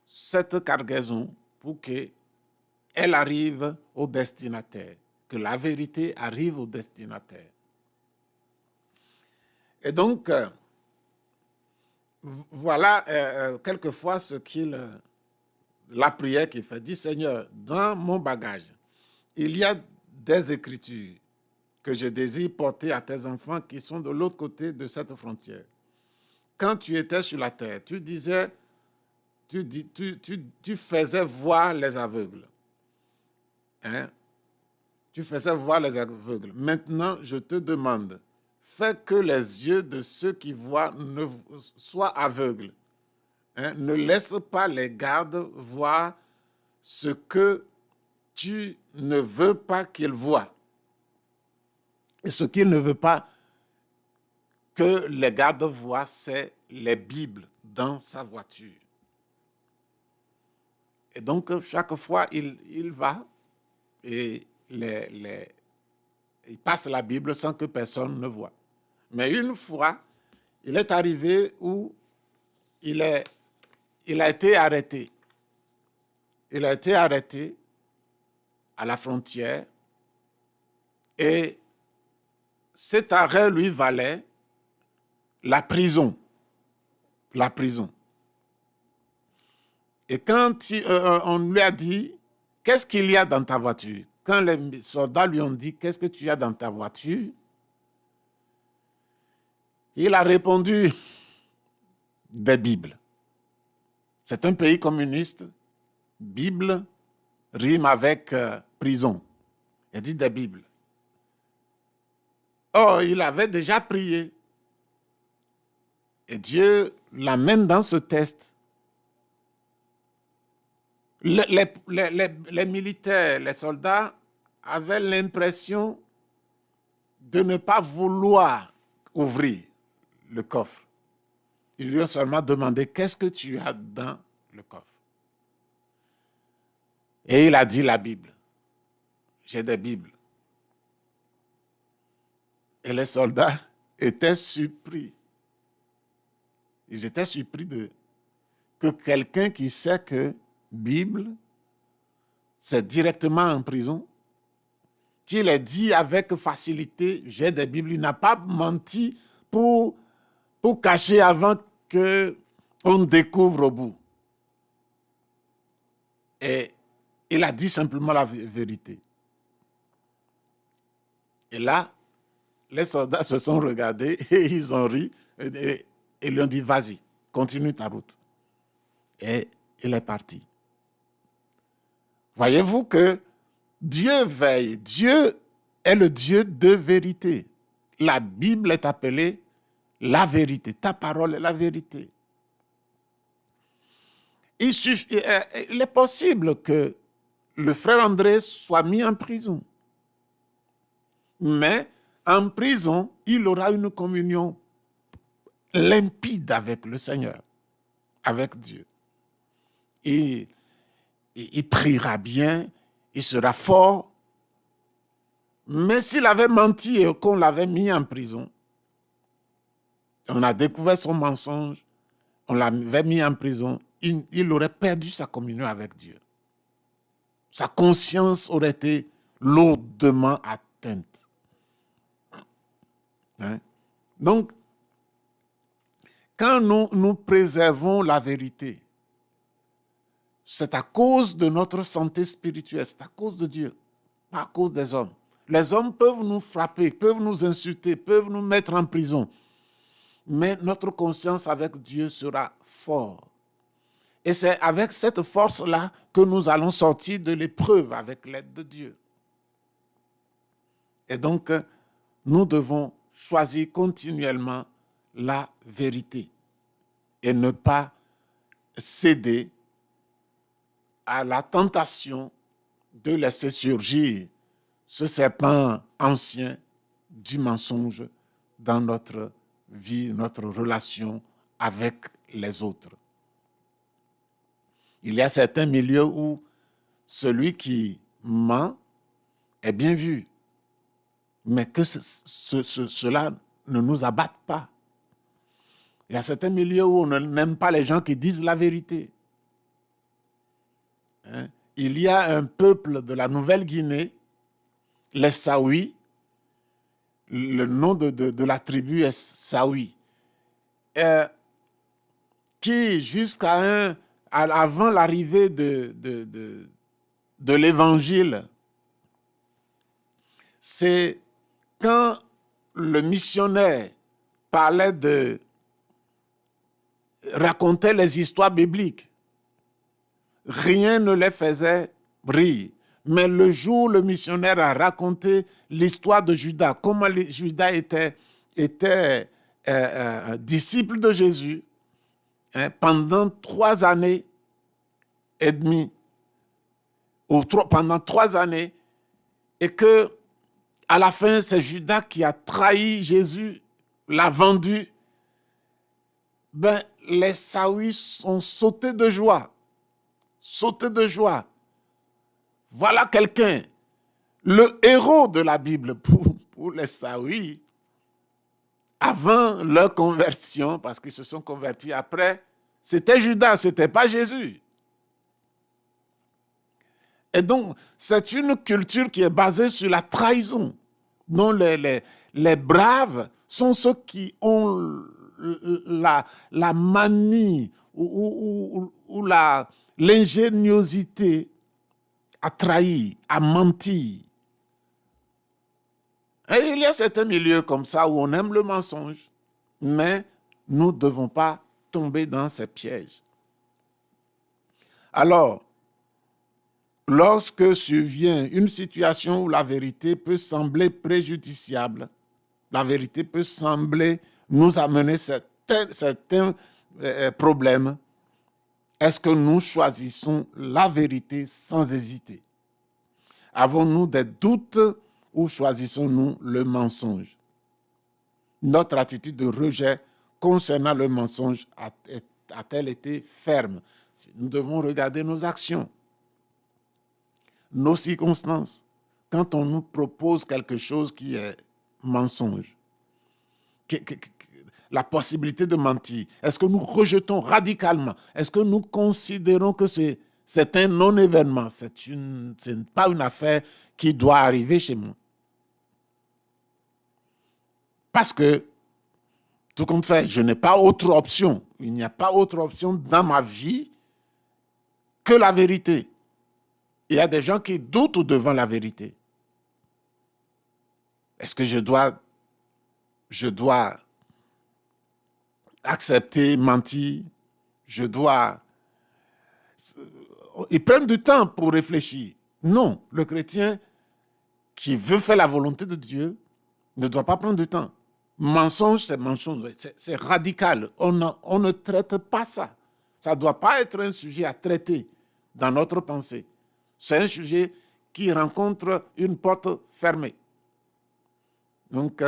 cette cargaison pour qu'elle arrive au destinataire, que la vérité arrive au destinataire. Et donc, voilà quelquefois ce qu'il la prière qu'il fait, dit Seigneur, dans mon bagage, il y a des écritures que je désire porter à tes enfants qui sont de l'autre côté de cette frontière. Quand tu étais sur la terre, tu disais, tu faisais voir les aveugles. Hein? Tu faisais voir les aveugles. Maintenant, je te demande, fais que les yeux de ceux qui voient soient aveugles. Hein? Ne laisse pas les gardes voir ce que tu ne veux pas qu'ils voient. Et ce qu'il ne veut pas que les gardes voient, c'est les Bibles dans sa voiture. Et donc, chaque fois, il va et il passe la Bible sans que personne ne voie. Mais une fois, il est arrivé où il a été arrêté. Il a été arrêté à la frontière et cet arrêt lui valait la prison. La prison. Et quand on lui a dit, qu'est-ce qu'il y a dans ta voiture? Quand les soldats lui ont dit, qu'est-ce que tu as dans ta voiture? Il a répondu, des Bibles. C'est un pays communiste. Bible rime avec prison. Il dit des Bibles. Or, il avait déjà prié. Et Dieu l'amène dans ce test. Les militaires, les soldats avaient l'impression de ne pas vouloir ouvrir le coffre. Ils lui ont seulement demandé, qu'est-ce que tu as dans le coffre? Et il a dit la Bible. J'ai des Bibles. Et les soldats étaient surpris. Ils étaient surpris que quelqu'un qui sait que Bible, c'est directement en prison, qu'il ait dit avec facilité, j'ai des Bibles. Il n'a pas menti pour cacher avant qu'on découvre au bout. Et il a dit simplement la vérité. Et là, les soldats se sont regardés et ils ont ri et lui ont dit, vas-y, continue ta route. Et il est parti. Voyez-vous que Dieu veille. Dieu est le Dieu de vérité. La Bible est appelée la vérité. Ta parole est la vérité. Il est possible que le frère André soit mis en prison. Mais en prison, il aura une communion limpide avec le Seigneur, avec Dieu. Il priera bien, il sera fort. Mais s'il avait menti et qu'on l'avait mis en prison, on a découvert son mensonge, on l'avait mis en prison, il aurait perdu sa communion avec Dieu. Sa conscience aurait été lourdement atteinte. Hein? Donc, quand nous préservons la vérité, c'est à cause de notre santé spirituelle, c'est à cause de Dieu, pas à cause des hommes. Les hommes peuvent nous frapper, peuvent nous insulter, peuvent nous mettre en prison. Mais notre conscience avec Dieu sera forte. Et c'est avec cette force-là que nous allons sortir de l'épreuve avec l'aide de Dieu. Et donc, nous devons choisir continuellement la vérité et ne pas céder à la tentation de laisser surgir ce serpent ancien du mensonge dans notre vie, notre relation avec les autres. Il y a certains milieux où celui qui ment est bien vu, mais que cela ne nous abatte pas. Il y a certains milieux où on n'aime pas les gens qui disent la vérité. Hein? Il y a un peuple de la Nouvelle-Guinée, les Saouis, le nom de la tribu est Saoui, qui jusqu'à avant l'arrivée de l'Évangile, c'est quand le missionnaire racontait les histoires bibliques, rien ne les faisait rire. Mais le jour où le missionnaire a raconté l'histoire de Judas, comment Judas était disciple de Jésus, pendant 3 années et demie, pendant 3 années, et que à la fin, c'est Judas qui a trahi Jésus, l'a vendu. Les Saouis sont sautés de joie. Sautés de joie. Voilà quelqu'un, le héros de la Bible pour les Saouis, avant leur conversion, parce qu'ils se sont convertis après, c'était Judas, ce n'était pas Jésus. Et donc, c'est une culture qui est basée sur la trahison, dont les braves sont ceux qui ont la manie ou l'ingéniosité à trahir, à mentir. Et il y a certains milieux comme ça où on aime le mensonge, mais nous ne devons pas tomber dans ces pièges. Alors, lorsque survient une situation où la vérité peut sembler préjudiciable, la vérité peut sembler nous amener certains problèmes, est-ce que nous choisissons la vérité sans hésiter? Avons-nous des doutes ou choisissons-nous le mensonge? Notre attitude de rejet concernant le mensonge a-t-elle été ferme? Nous devons regarder nos actions, nos circonstances. Quand on nous propose quelque chose qui est mensonge, la possibilité de mentir, est-ce que nous rejetons radicalement? Est-ce que nous considérons que c'est un non-événement? Ce n'est pas une affaire qui doit arriver chez moi. Parce que, tout compte fait, je n'ai pas autre option. Il n'y a pas autre option dans ma vie que la vérité. Il y a des gens qui doutent devant la vérité. Est-ce que je dois accepter, mentir? Ils prennent du temps pour réfléchir. Non, le chrétien qui veut faire la volonté de Dieu ne doit pas prendre du temps. Mensonge, c'est mensonge, c'est radical. On ne traite pas ça. Ça ne doit pas être un sujet à traiter dans notre pensée. C'est un sujet qui rencontre une porte fermée. Donc,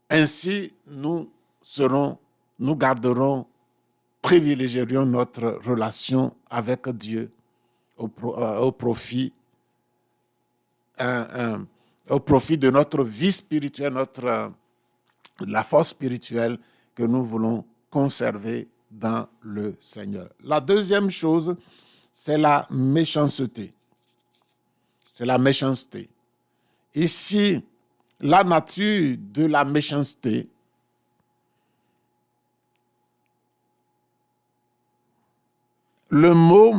ainsi, nous privilégierions notre relation avec Dieu au profit de notre vie spirituelle, la force spirituelle que nous voulons conserver dans le Seigneur. La deuxième chose, c'est la méchanceté. C'est la méchanceté. Ici, la nature de la méchanceté, le mot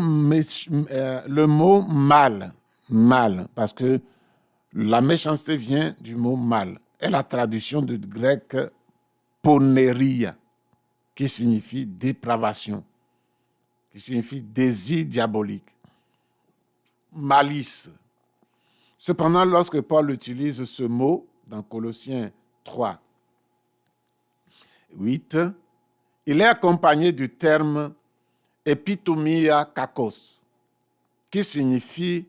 mal, parce que la méchanceté vient du mot mal, est la traduction du grec poneria, qui signifie dépravation, qui signifie désir diabolique, malice. Cependant, lorsque Paul utilise ce mot dans Colossiens 3, 8, il est accompagné du terme epitomia kakos, qui signifie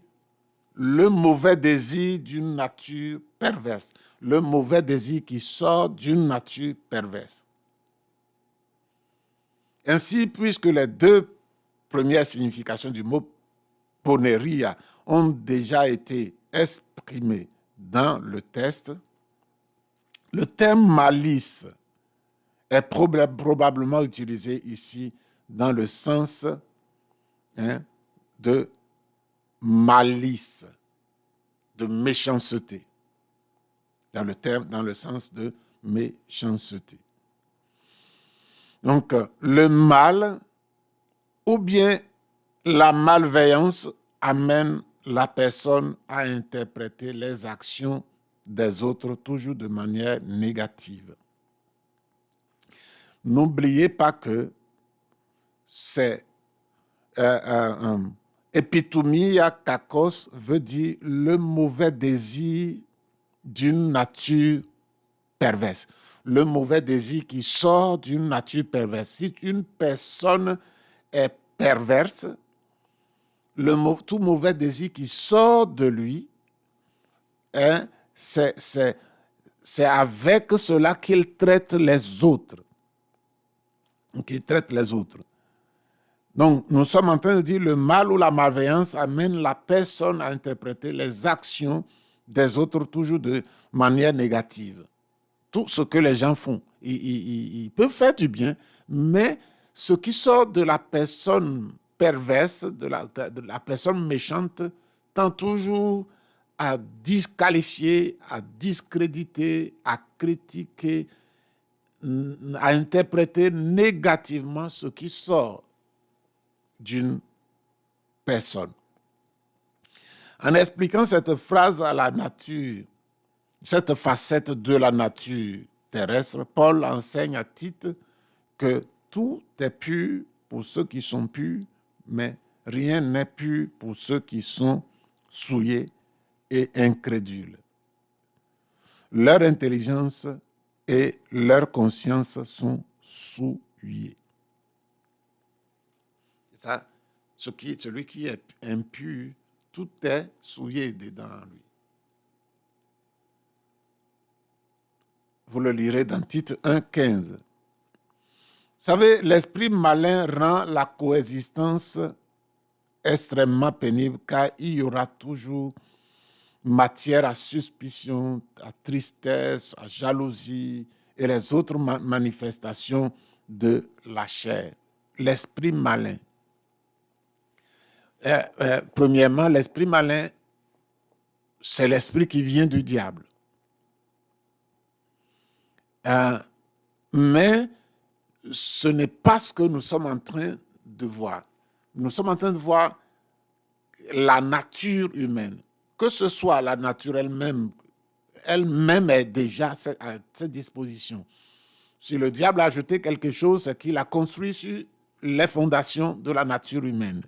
le mauvais désir d'une nature perverse, le mauvais désir qui sort d'une nature perverse. Ainsi, puisque les deux premières significations du mot poneria ont déjà été exprimées dans le texte, le terme malice est probablement utilisé ici dans le sens de malice, de méchanceté, dans le sens de méchanceté. Donc, le mal ou bien la malveillance amène la personne à interpréter les actions des autres toujours de manière négative. N'oubliez pas que c'est epitomia kakos veut dire le mauvais désir d'une nature perverse. Le mauvais désir qui sort d'une nature perverse. Si une personne est perverse, tout mauvais désir qui sort de lui, hein, c'est avec cela qu'il traite les autres. Qu'il traite les autres. Donc, nous sommes en train de dire le mal ou la malveillance amène la personne à interpréter les actions des autres toujours de manière négative. Tout ce que les gens font, ils peuvent faire du bien, mais ce qui sort de la personne perverse, de la personne méchante, tend toujours à disqualifier, à discréditer, à critiquer, à interpréter négativement ce qui sort d'une personne. En expliquant cette phrase à la nature, cette facette de la nature terrestre, Paul enseigne à Tite que tout est pur pour ceux qui sont purs, mais rien n'est pur pour ceux qui sont souillés et incrédules. Leur intelligence et leur conscience sont souillées. Ça, celui qui est impur, tout est souillé dedans lui. Vous le lirez dans Tite 1,15. Vous savez, l'esprit malin rend la coexistence extrêmement pénible car il y aura toujours matière à suspicion, à tristesse, à jalousie et les autres manifestations de la chair. L'esprit malin. Premièrement, l'esprit malin, c'est l'esprit qui vient du diable. Mais ce n'est pas ce que nous sommes en train de voir. Nous sommes en train de voir la nature humaine. Que ce soit la nature elle-même est déjà à cette disposition. Si le diable a ajouté quelque chose, c'est qu'il a construit sur les fondations de la nature humaine.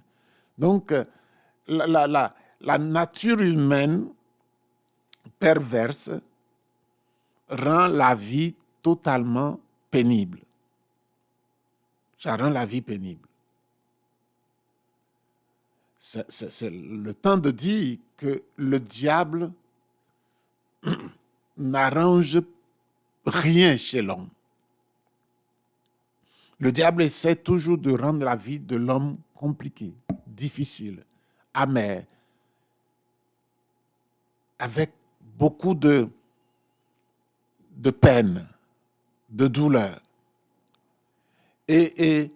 Donc, la nature humaine perverse rend la vie totalement pénible. Ça rend la vie pénible. C'est le temps de dire que le diable n'arrange rien chez l'homme. Le diable essaie toujours de rendre la vie de l'homme compliquée, difficile, amère, avec beaucoup de peine, de douleur. Et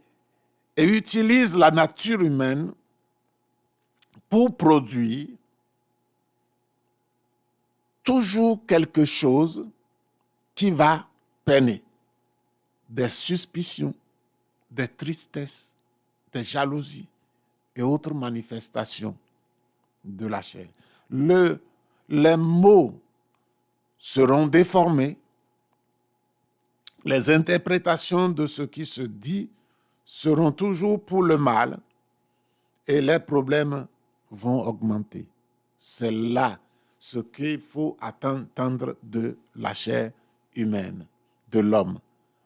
utilise la nature humaine pour produire toujours quelque chose qui va peiner. Des suspicions, des tristesses, des jalousies et autres manifestations de la chair. Les mots seront déformés. Les interprétations de ce qui se dit seront toujours pour le mal et les problèmes vont augmenter. C'est là ce qu'il faut attendre de la chair humaine, de l'homme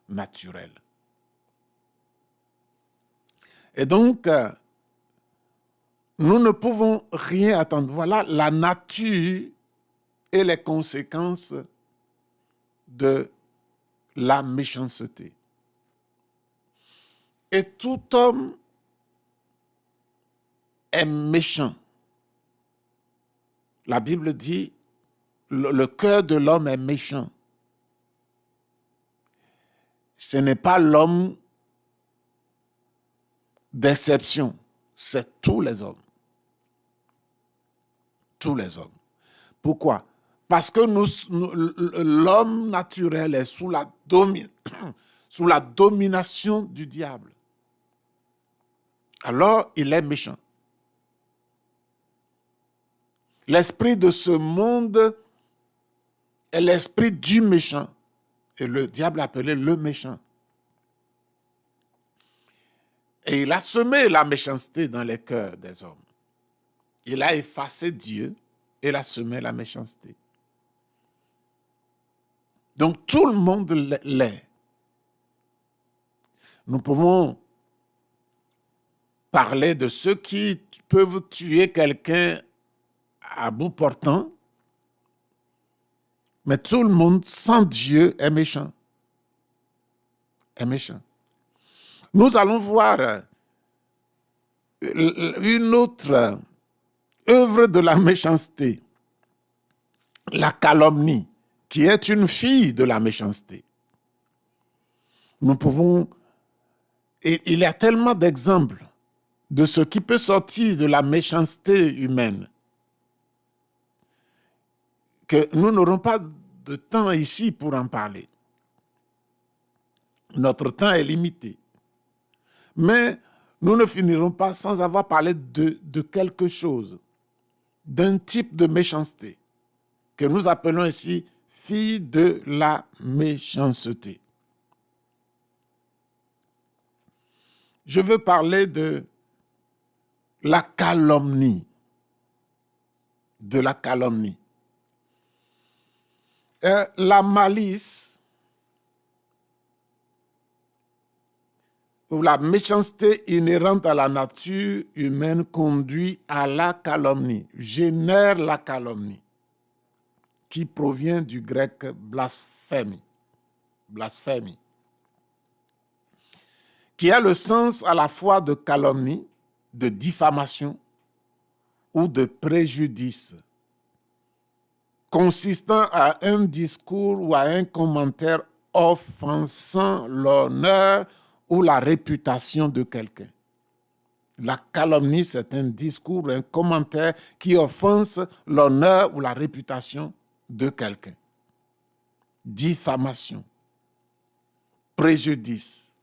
naturel. Et donc, nous ne pouvons rien attendre. Voilà la nature et les conséquences de la méchanceté. Et tout homme est méchant. La Bible dit, le cœur de l'homme est méchant. Ce n'est pas l'homme d'exception, c'est tous les hommes. Tous les hommes. Pourquoi? Parce que l'homme naturel est sous la domination du diable. alors il est méchant. L'esprit de ce monde est l'esprit du méchant. Et le diable appelé le méchant. Et il a semé la méchanceté dans les cœurs des hommes. Il a effacé Dieu et il a semé la méchanceté. Donc tout le monde l'est. Nous pouvons parler de ceux qui peuvent tuer quelqu'un à bout portant, mais tout le monde sans Dieu est méchant. Est méchant. Nous allons voir une autre œuvre de la méchanceté, la calomnie, qui est une fille de la méchanceté. Nous pouvons, et il y a tellement d'exemples de ce qui peut sortir de la méchanceté humaine que nous n'aurons pas de temps ici pour en parler. Notre temps est limité. Mais nous ne finirons pas sans avoir parlé de quelque chose, d'un type de méchanceté que nous appelons ici fille de la méchanceté. Je veux parler de la calomnie. De la calomnie. La malice ou la méchanceté inhérente à la nature humaine conduit à la calomnie, génère la calomnie, qui provient du grec blasphémie, qui a le sens à la fois de calomnie, de diffamation ou de préjudice, consistant à un discours ou à un commentaire offensant l'honneur ou la réputation de quelqu'un. La calomnie, c'est un discours, un commentaire qui offense l'honneur ou la réputation de quelqu'un. Diffamation, préjudice.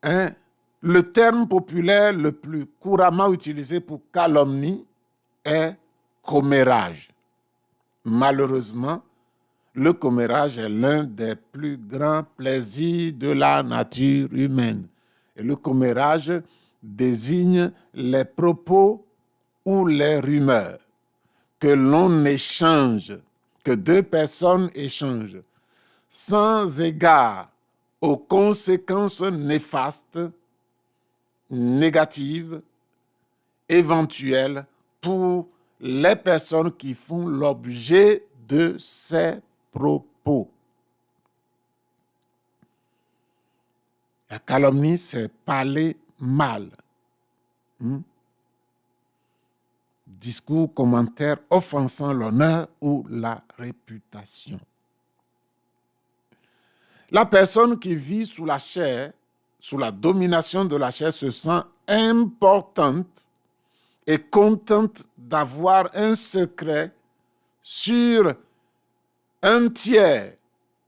Le terme populaire le plus couramment utilisé pour calomnie est commérage. Malheureusement, le commérage est l'un des plus grands plaisirs de la nature humaine. Et le commérage désigne les propos ou les rumeurs que l'on échange, que deux personnes échangent, sans égard aux conséquences néfastes, négatives, éventuelles pour les personnes qui font l'objet de ces propos. La calomnie, c'est parler mal. Discours, commentaires offensant l'honneur ou la réputation. La personne qui vit sous la chair, sous la domination de la chair, se sent importante et contente d'avoir un secret sur un tiers,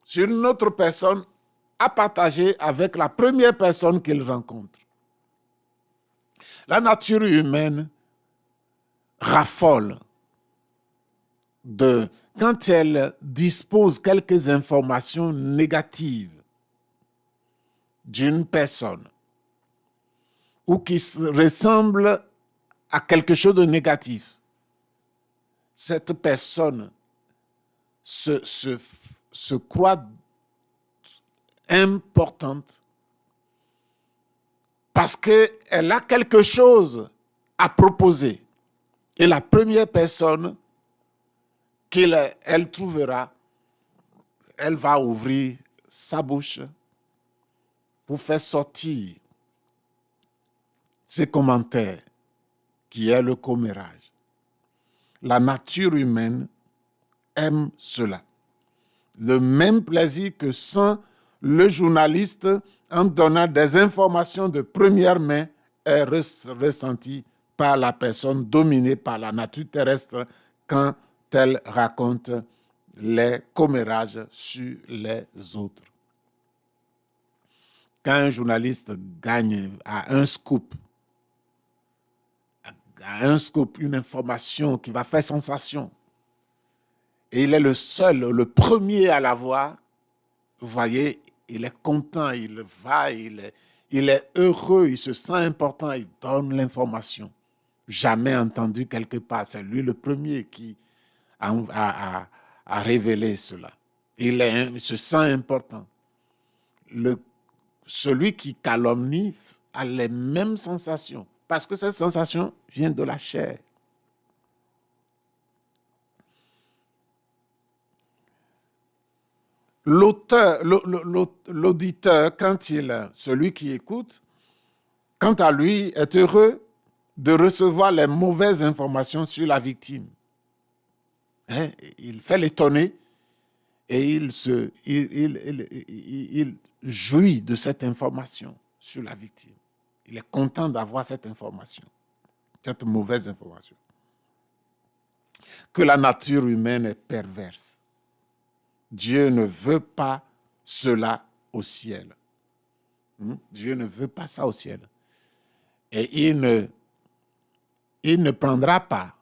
sur une autre personne à partager avec la première personne qu'il rencontre. La nature humaine raffole quand elle dispose quelques informations négatives d'une personne ou qui ressemble à quelque chose de négatif. Cette personne se croit importante parce qu'elle a quelque chose à proposer. Et la première personne qu'elle trouvera, elle va ouvrir sa bouche pour faire sortir ses commentaires, qui est le commérage. La nature humaine aime cela. Le même plaisir que sent le journaliste en donnant des informations de première main est ressenti par la personne dominée par la nature terrestre quand elle raconte les commérages sur les autres. quand un journaliste gagne à un scoop, une information qui va faire sensation, et il est le seul, le premier à l'avoir, vous voyez, il est content, il va, il est heureux, il se sent important, il donne l'information. Jamais entendu quelque part. C'est lui le premier qui a révélé cela. Il se sent important. Celui qui calomnie a les mêmes sensations, parce que cette sensation vient de la chair. L'auditeur, celui qui écoute, quant à lui, est heureux de recevoir les mauvaises informations sur la victime. Il fait l'étonné et il jouit de cette information sur la victime. Il est content d'avoir cette information, cette mauvaise information. Que la nature humaine est perverse. Dieu ne veut pas cela au ciel. Dieu ne veut pas ça au ciel. Et il ne prendra pas,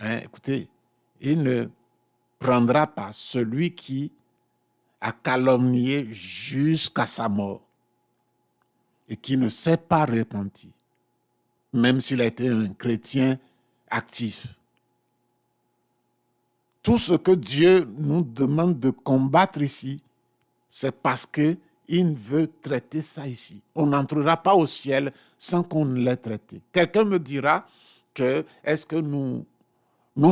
écoutez, il ne prendra pas celui qui a calomnié jusqu'à sa mort et qui ne s'est pas repenti, même s'il a été un chrétien actif. Tout ce que Dieu nous demande de combattre ici, c'est parce qu'il veut traiter ça ici. On n'entrera pas au ciel sans qu'on l'ait traité. Quelqu'un me dira que est-ce que nous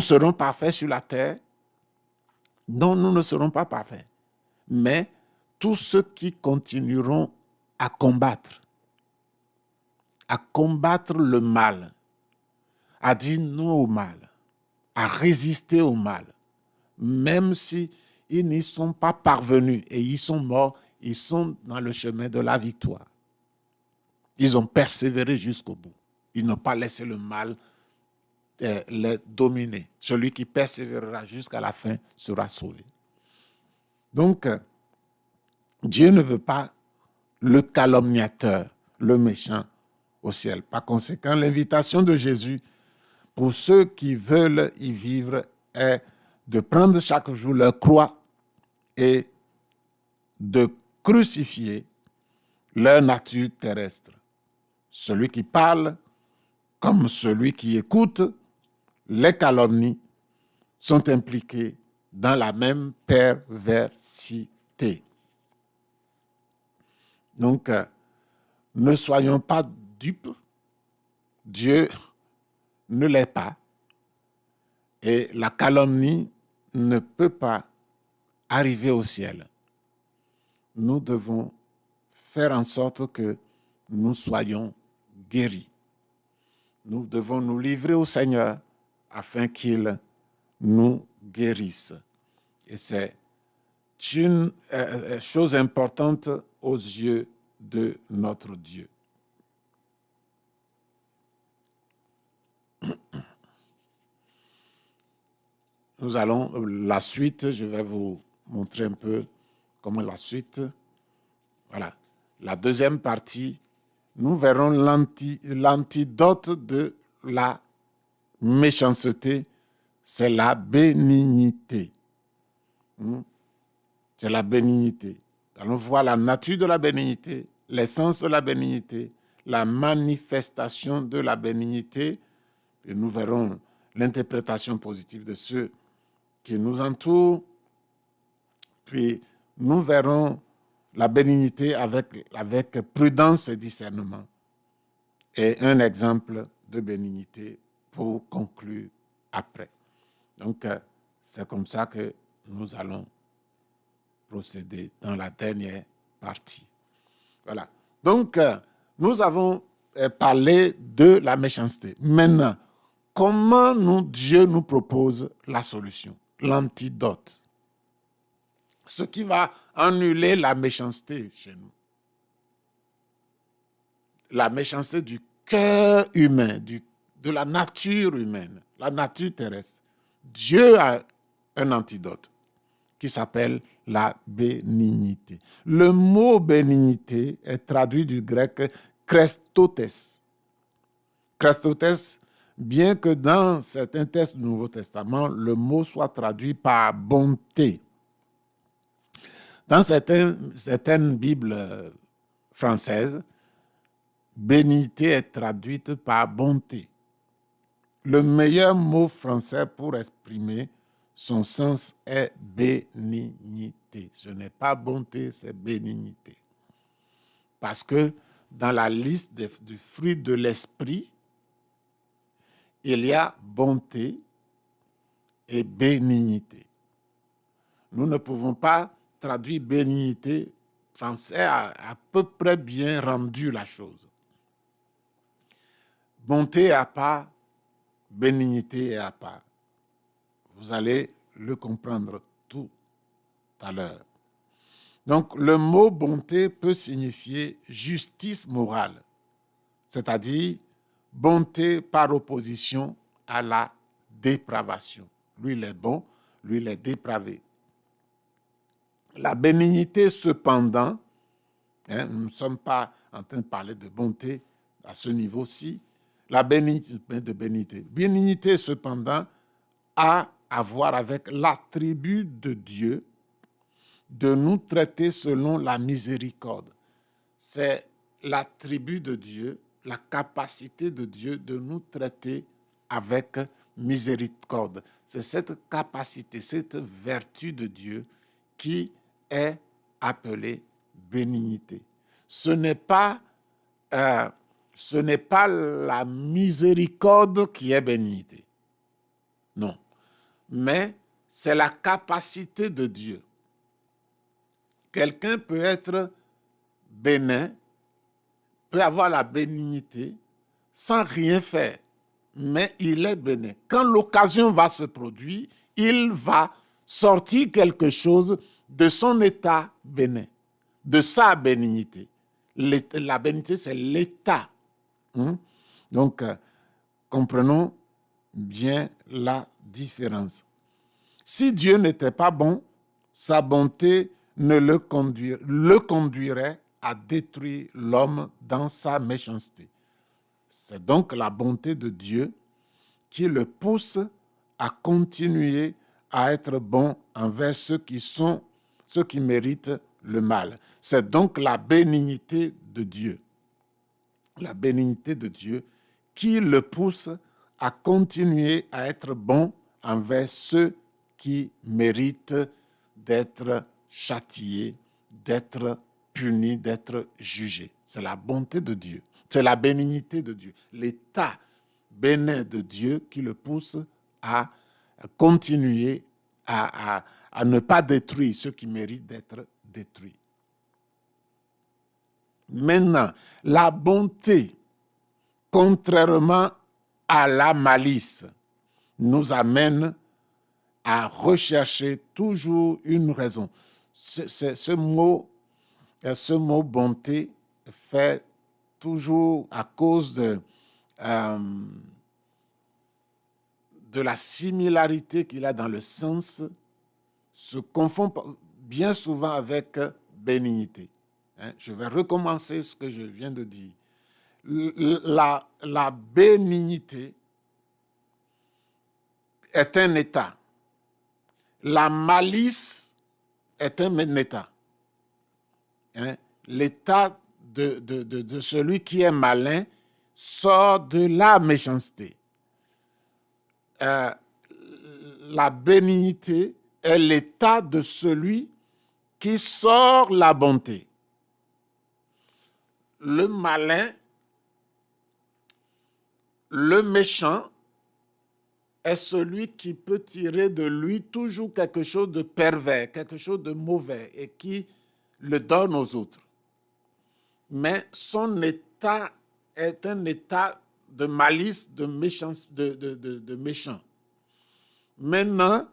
serons parfaits sur la terre? Non, nous ne serons pas parfaits. Mais tous ceux qui continueront à combattre le mal, à dire non au mal, à résister au mal, même si ils n'y sont pas parvenus et ils sont morts, ils sont dans le chemin de la victoire. Ils ont persévéré jusqu'au bout. Ils n'ont pas laissé le mal les dominer. Celui qui persévérera jusqu'à la fin sera sauvé. Donc, Dieu ne veut pas le calomniateur, le méchant au ciel. Par conséquent, l'invitation de Jésus pour ceux qui veulent y vivre est de prendre chaque jour leur croix et de crucifier leur nature terrestre. Celui qui parle comme celui qui écoute les calomnies sont impliqués dans la même perversité. Donc, ne soyons pas dupes. Dieu ne l'est pas. Et la calomnie ne peut pas arriver au ciel. Nous devons faire en sorte que nous soyons guéris. Nous devons nous livrer au Seigneur afin qu'il nous guérisse. Et c'est une chose importante aux yeux de notre Dieu. Nous allons, la suite, je vais vous montrer un peu comment la suite. Voilà. La deuxième partie, nous verrons l'antidote de la méchanceté, c'est la bénignité. C'est la bénignité. Nous allons voir la nature de la bénignité, l'essence de la bénignité, la manifestation de la bénignité, et nous verrons l'interprétation positive de ceux qui nous entourent, puis nous verrons la bénignité avec prudence et discernement. Et un exemple de bénignité pour conclure après. Donc, c'est comme ça que nous allons procéder dans la dernière partie. Voilà. Donc, nous avons parlé de la méchanceté. Maintenant, comment Dieu nous propose la solution, l'antidote? Ce qui va annuler la méchanceté chez nous. La méchanceté du cœur humain, de la nature humaine, la nature terrestre. Dieu a un antidote. qui s'appelle la bénignité. Le mot bénignité est traduit du grec Christotes. Christotes, bien que dans certains textes du Nouveau Testament, le mot soit traduit par bonté. Dans certaines Bibles françaises, bénignité est traduite par bonté. Le meilleur mot français pour exprimer son sens est bénignité. Ce n'est pas bonté, c'est bénignité. Parce que dans la liste du fruit de l'esprit, il y a bonté et bénignité. Nous ne pouvons pas traduire bénignité. Français a à peu près bien rendu la chose. Bonté à part, bénignité à part. Vous allez le comprendre tout à l'heure. Donc, le mot bonté peut signifier justice morale, c'est-à-dire bonté par opposition à la dépravation. Lui, il est bon, lui, il est dépravé. La bénignité, cependant, nous ne sommes pas en train de parler de bonté à ce niveau-ci, la bénignité, cependant, a à voir avec l'attribut de Dieu de nous traiter selon la miséricorde. C'est l'attribut de Dieu, la capacité de Dieu de nous traiter avec miséricorde. C'est cette capacité, cette vertu de Dieu qui est appelée bénignité. Ce n'est pas la miséricorde qui est bénignité. Non. Mais c'est la capacité de Dieu. Quelqu'un peut être bénin, peut avoir la bénignité sans rien faire, mais il est bénin. Quand l'occasion va se produire, il va sortir quelque chose de son état bénin, de sa bénignité. La bénignité, c'est l'état. Donc, comprenons bien la différence. Si Dieu n'était pas bon, sa bonté le conduirait à détruire l'homme dans sa méchanceté. C'est donc la bonté de Dieu qui le pousse à continuer à être bon envers ceux qui méritent le mal. C'est donc la bénignité de Dieu. La bénignité de Dieu qui le pousse à continuer à être bon envers ceux qui méritent d'être châtiés, d'être punis, d'être jugés. C'est la bonté de Dieu. C'est la bénignité de Dieu. L'état bénin de Dieu qui le pousse à continuer à ne pas détruire ceux qui méritent d'être détruits. Maintenant, la bonté, contrairement à la malice, nous amène à rechercher toujours une raison. Ce mot bonté fait toujours à cause de la similarité qu'il a dans le sens, se confond bien souvent avec bénignité. Je vais recommencer ce que je viens de dire. La bénignité est un état. La malice est un état. L'état de celui qui est malin sort de la méchanceté. La bénignité est l'état de celui qui sort la bonté. Le malin, le méchant, est celui qui peut tirer de lui toujours quelque chose de pervers, quelque chose de mauvais et qui le donne aux autres. Mais son état est un état de malice, de méchance, de méchant. Maintenant,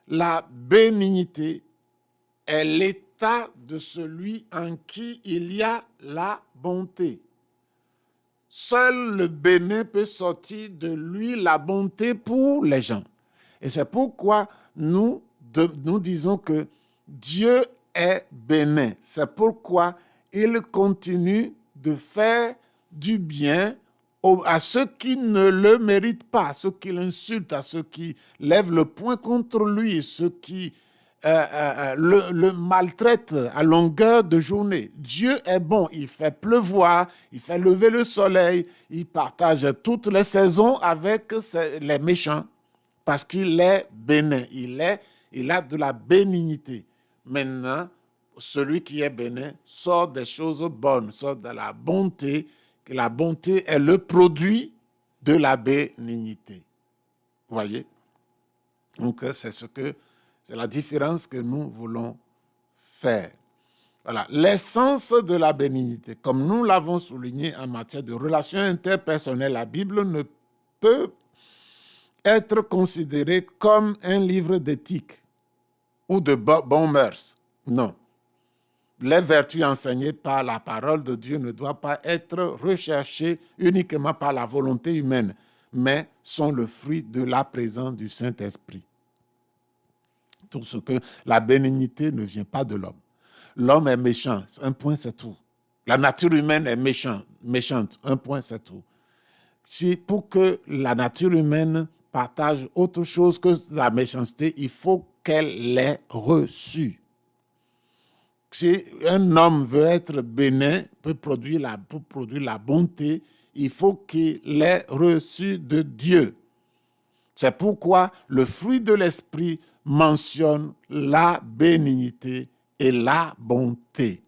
la bénignité est l'état de celui en qui il y a la bonté. Seul le bénin peut sortir de lui la bonté pour les gens. Et c'est pourquoi nous nous disons que Dieu est bénin. C'est pourquoi il continue de faire du bien à ceux qui ne le méritent pas, à ceux qui l'insultent, à ceux qui lèvent le poing contre lui, ceux qui le maltraitent à longueur de journée. Dieu est bon, il fait pleuvoir, il fait lever le soleil, il partage toutes les saisons avec les méchants parce qu'il est bénin, il a de la bénignité. Maintenant, celui qui est bénin sort des choses bonnes, sort de la bonté, que la bonté est le produit de la bénignité. Vous voyez? Donc, c'est la différence que nous voulons faire. Voilà. L'essence de la bénignité, comme nous l'avons souligné en matière de relations interpersonnelles, la Bible ne peut être considérée comme un livre d'éthique ou de bons mœurs. Non. Les vertus enseignées par la parole de Dieu ne doivent pas être recherchées uniquement par la volonté humaine, mais sont le fruit de la présence du Saint-Esprit. Tout ce que la bénignité ne vient pas de l'homme. L'homme est méchant, un point c'est tout. La nature humaine est méchante, un point c'est tout. Si pour que la nature humaine partage autre chose que la méchanceté, il faut qu'elle l'ait reçue. Si un homme veut être bénin, pour produire la bonté, il faut qu'il l'ait reçu de Dieu. C'est pourquoi le fruit de l'esprit mentionne la bénignité et la bonté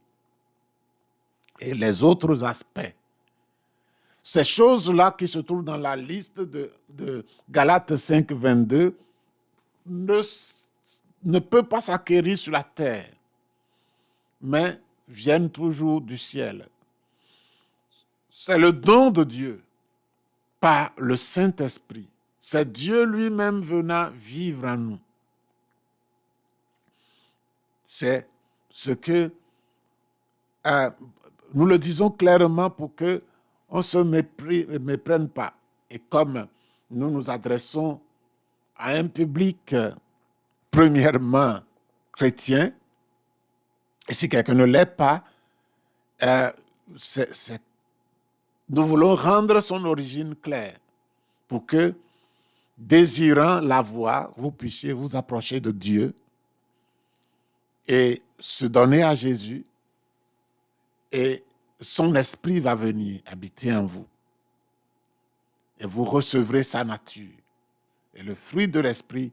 et les autres aspects. Ces choses-là qui se trouvent dans la liste de Galates 5, 22 ne peuvent pas s'acquérir sur la terre, mais viennent toujours du ciel. C'est le don de Dieu par le Saint-Esprit. C'est Dieu lui-même venant vivre en nous. C'est ce que nous le disons clairement pour que on ne se méprenne pas. Et comme nous nous adressons à un public premièrement chrétien, et si quelqu'un ne l'est pas, nous voulons rendre son origine claire pour que, désirant la voir, vous puissiez vous approcher de Dieu et se donner à Jésus, et son esprit va venir habiter en vous. Et vous recevrez sa nature. Et le fruit de l'esprit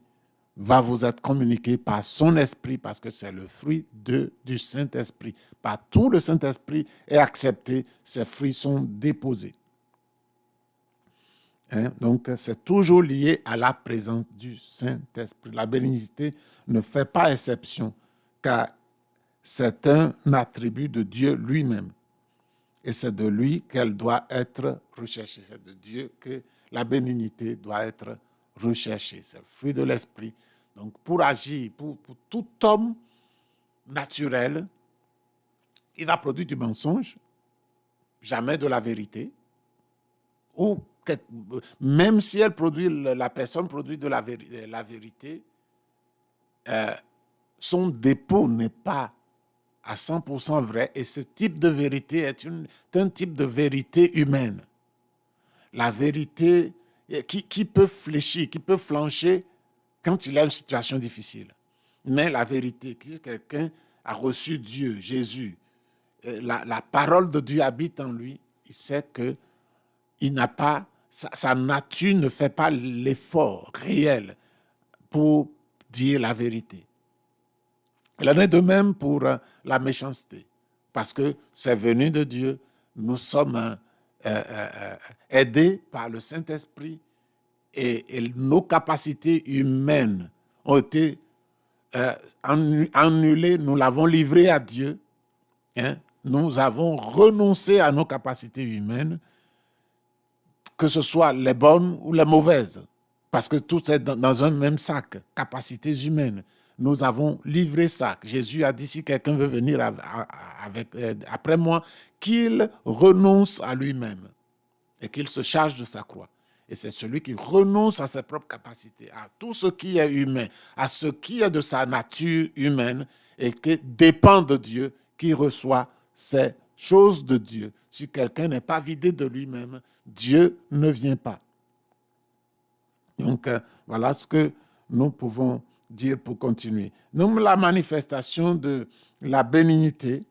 va vous être communiqué par son esprit, parce que c'est le fruit du Saint-Esprit. Partout le Saint-Esprit est accepté, ses fruits sont déposés. Donc, c'est toujours lié à la présence du Saint-Esprit. La bénignité ne fait pas exception, car c'est un attribut de Dieu lui-même. Et c'est de lui qu'elle doit être recherchée. C'est de Dieu que la bénignité doit être recherchée. C'est le fruit de l'esprit. Donc, pour agir, pour tout homme naturel, il va produire du mensonge, jamais de la vérité, ou même si la personne produit de la vérité, son dépôt n'est pas à 100% vrai, et ce type de vérité est un type de vérité humaine. La vérité qui peut fléchir, qui peut flancher quand il a une situation difficile. Mais la vérité, si quelqu'un a reçu Dieu, Jésus, la parole de Dieu habite en lui, il sait que il n'a pas, sa nature ne fait pas l'effort réel pour dire la vérité. Il en est de même pour la méchanceté, parce que c'est venu de Dieu. Nous sommes aidés par le Saint-Esprit, et nos capacités humaines ont été annulées. Nous l'avons livré à Dieu. Nous avons renoncé à nos capacités humaines, que ce soit les bonnes ou les mauvaises, parce que tout est dans un même sac, capacités humaines. Nous avons livré ça. Jésus a dit, si quelqu'un veut venir après moi, qu'il renonce à lui-même et qu'il se charge de sa croix. Et c'est celui qui renonce à ses propres capacités, à tout ce qui est humain, à ce qui est de sa nature humaine et qui dépend de Dieu, qui reçoit ces choses de Dieu. Si quelqu'un n'est pas vidé de lui-même, Dieu ne vient pas. Donc, voilà ce que nous pouvons dire pour continuer. Donc, la manifestation de la bénignité,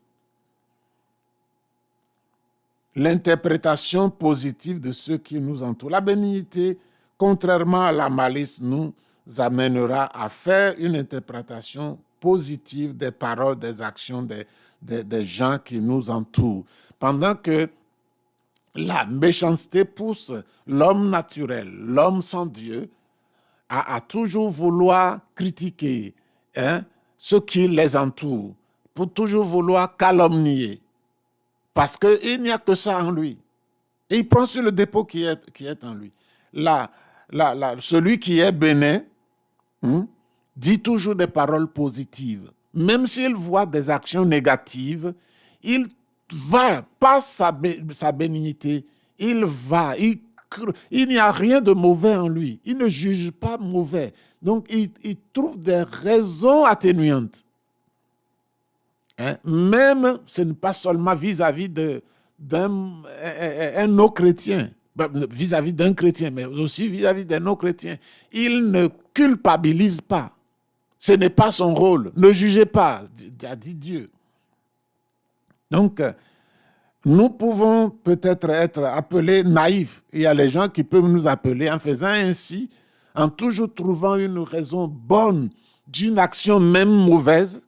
l'interprétation positive de ceux qui nous entourent. La bénignité, contrairement à la malice, nous amènera à faire une interprétation positive des paroles, des actions des gens qui nous entourent. Pendant que la méchanceté pousse l'homme naturel, l'homme sans Dieu, à toujours vouloir critiquer ceux qui les entourent, pour toujours vouloir calomnier. Parce qu'il n'y a que ça en lui. Et il prend sur le dépôt qui est en lui. Celui qui est bénin dit toujours des paroles positives. Même s'il voit des actions négatives, il va, par sa bénignité, il n'y a rien de mauvais en lui. Il ne juge pas mauvais. Donc, il trouve des raisons atténuantes. Même, ce n'est pas seulement vis-à-vis d'un non-chrétien, vis-à-vis d'un chrétien, mais aussi vis-à-vis d'un non-chrétien. Il ne culpabilise pas. Ce n'est pas son rôle. Ne jugez pas, a dit Dieu. Donc, nous pouvons peut-être être appelés naïfs. Il y a les gens qui peuvent nous appeler en faisant ainsi, en toujours trouvant une raison bonne d'une action même mauvaise.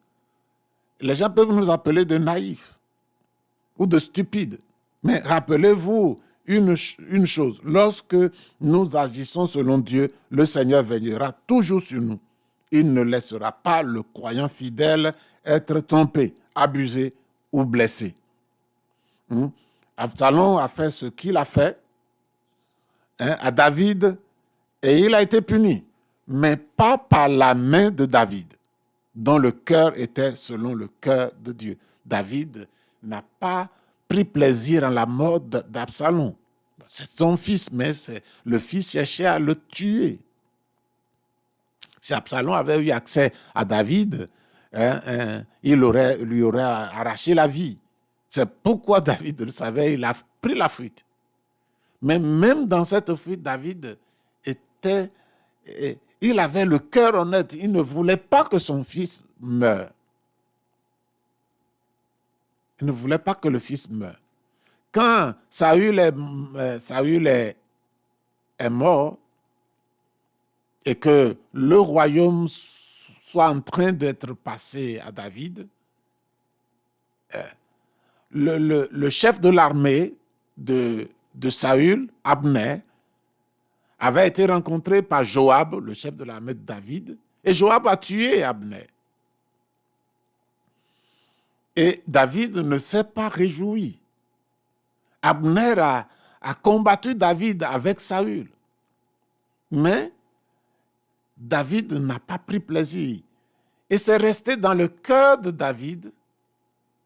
Les gens peuvent nous appeler de naïfs ou de stupides. Mais rappelez-vous une chose, lorsque nous agissons selon Dieu, le Seigneur veillera toujours sur nous. Il ne laissera pas le croyant fidèle être trompé, abusé ou blessé. Absalom a fait ce qu'il a fait à David et il a été puni, mais pas par la main de David, dont le cœur était selon le cœur de Dieu. David n'a pas pris plaisir en la mort d'Absalom. C'est son fils, mais le fils cherchait à le tuer. Si Absalom avait eu accès à David, il lui aurait arraché la vie. C'est pourquoi David le savait, il a pris la fuite. Mais même dans cette fuite, David il avait le cœur honnête. Il ne voulait pas que son fils meure. Il ne voulait pas que le fils meure. Quand Saül est mort et que le royaume soit en train d'être passé à David, le chef de l'armée de Saül, Abner, avait été rencontré par Joab, le chef de l'armée de David, et Joab a tué Abner. Et David ne s'est pas réjoui. Abner a combattu David avec Saül. Mais David n'a pas pris plaisir. Et c'est resté dans le cœur de David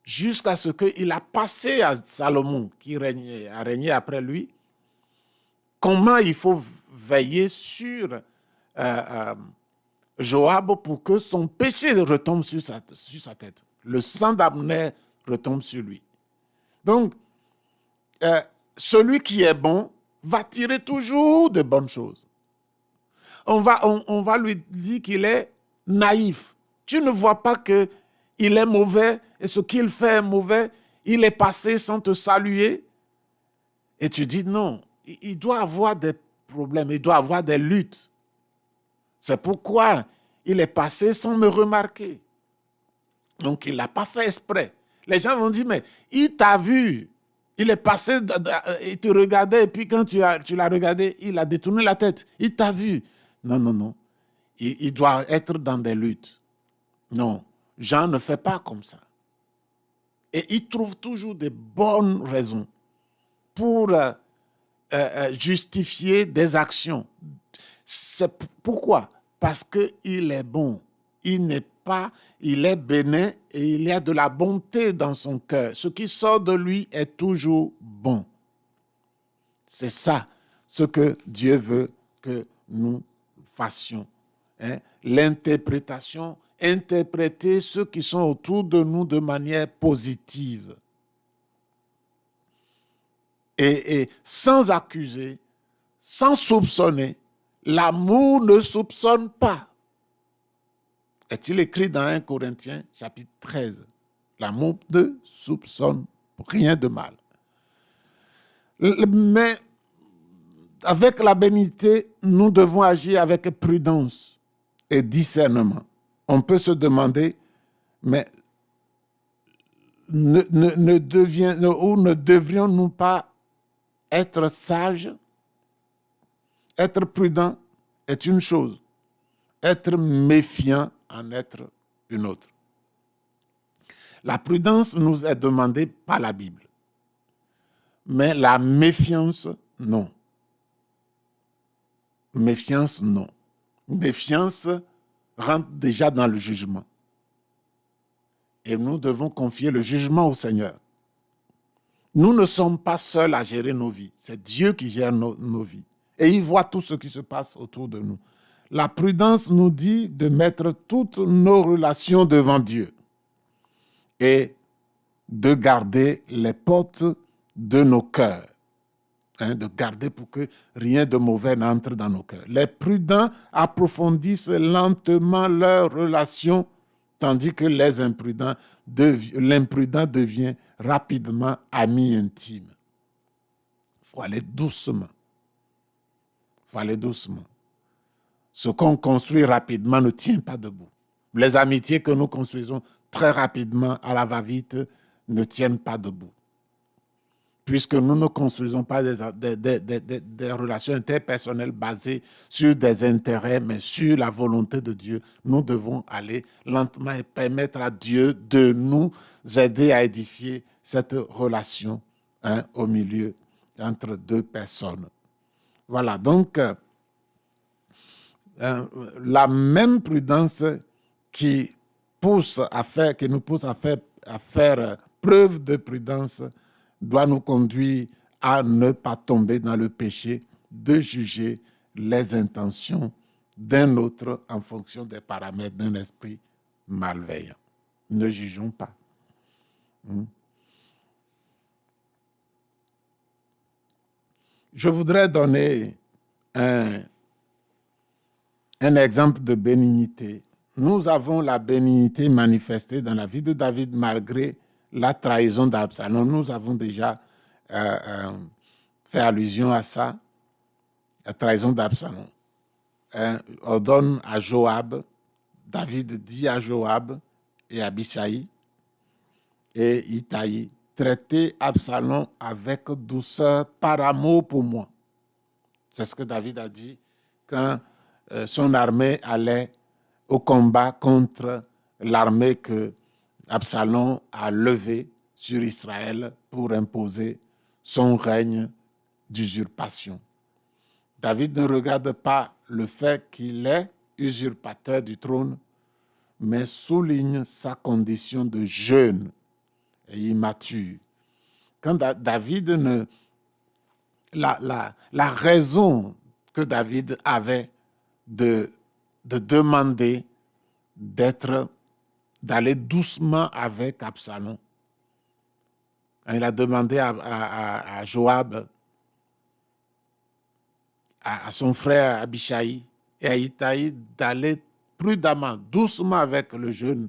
jusqu'à ce qu'il a passé à Salomon, qui a régné après lui, comment il faut veiller sur Joab pour que son péché retombe sur sa tête. Le sang d'Abner retombe sur lui. Donc, celui qui est bon va tirer toujours de bonnes choses. On va lui dire qu'il est naïf. Tu ne vois pas qu'il est mauvais et ce qu'il fait est mauvais. Il est passé sans te saluer. Et tu dis non, il doit avoir des problèmes, il doit avoir des luttes. C'est pourquoi il est passé sans me remarquer. Donc, il ne l'a pas fait exprès. Les gens vont dire, mais il t'a vu. Il est passé, il te regardait, et puis quand tu l'as regardé, il a détourné la tête. Il t'a vu. Non. Il doit être dans des luttes. Non, Jean ne fait pas comme ça. Et il trouve toujours des bonnes raisons pour justifier des actions. C'est pourquoi? Parce qu'il est bon. Il est bénin et il y a de la bonté dans son cœur. Ce qui sort de lui est toujours bon. C'est ça. ce que Dieu veut que nous fassions. L'interprétation, interpréter ceux qui sont autour de nous de manière positive. Et sans accuser, sans soupçonner. L'amour ne soupçonne pas. Est-il écrit dans 1 Corinthiens, chapitre 13. L'amour ne soupçonne rien de mal. Mais avec la bénité, nous devons agir avec prudence et discernement. On peut se demander, mais ne devrions-nous pas être sages? Être prudent est une chose. Être méfiant en être une autre. La prudence nous est demandée par la Bible. Mais la méfiance, non. Méfiance, non. Méfiance rentre déjà dans le jugement. Et nous devons confier le jugement au Seigneur. Nous ne sommes pas seuls à gérer nos vies. C'est Dieu qui gère nos vies. Et il voit tout ce qui se passe autour de nous. La prudence nous dit de mettre toutes nos relations devant Dieu et de garder les portes de nos cœurs. De garder pour que rien de mauvais n'entre dans nos cœurs. Les prudents approfondissent lentement leurs relations, tandis que l'imprudent devient rapidement ami intime. Il faut aller doucement. Ce qu'on construit rapidement ne tient pas debout. Les amitiés que nous construisons très rapidement à la va-vite ne tiennent pas debout. Puisque nous ne construisons pas des relations interpersonnelles basées sur des intérêts, mais sur la volonté de Dieu, nous devons aller lentement et permettre à Dieu de nous aider à édifier cette relation au milieu entre deux personnes. Voilà, donc la même prudence qui nous pousse à faire preuve de prudence doit nous conduire à ne pas tomber dans le péché de juger les intentions d'un autre en fonction des paramètres d'un esprit malveillant. Ne jugeons pas. Je voudrais donner un exemple de bénignité. Nous avons la bénignité manifestée dans la vie de David malgré la trahison d'Absalom. Nous avons déjà fait allusion à ça, la trahison d'Absalom. On donne à Joab, David dit à Joab et Abishai et Itaï, traitez Absalom avec douceur par amour pour moi. C'est ce que David a dit quand son armée allait au combat contre l'armée que Absalom a levée sur Israël pour imposer son règne d'usurpation. David ne regarde pas le fait qu'il est usurpateur du trône, mais souligne sa condition de jeune et immature. Quand David la raison que David avait de demander d'aller doucement avec Absalom. Il a demandé à Joab, à son frère Abishai et à Itaï d'aller prudemment, doucement avec le jeune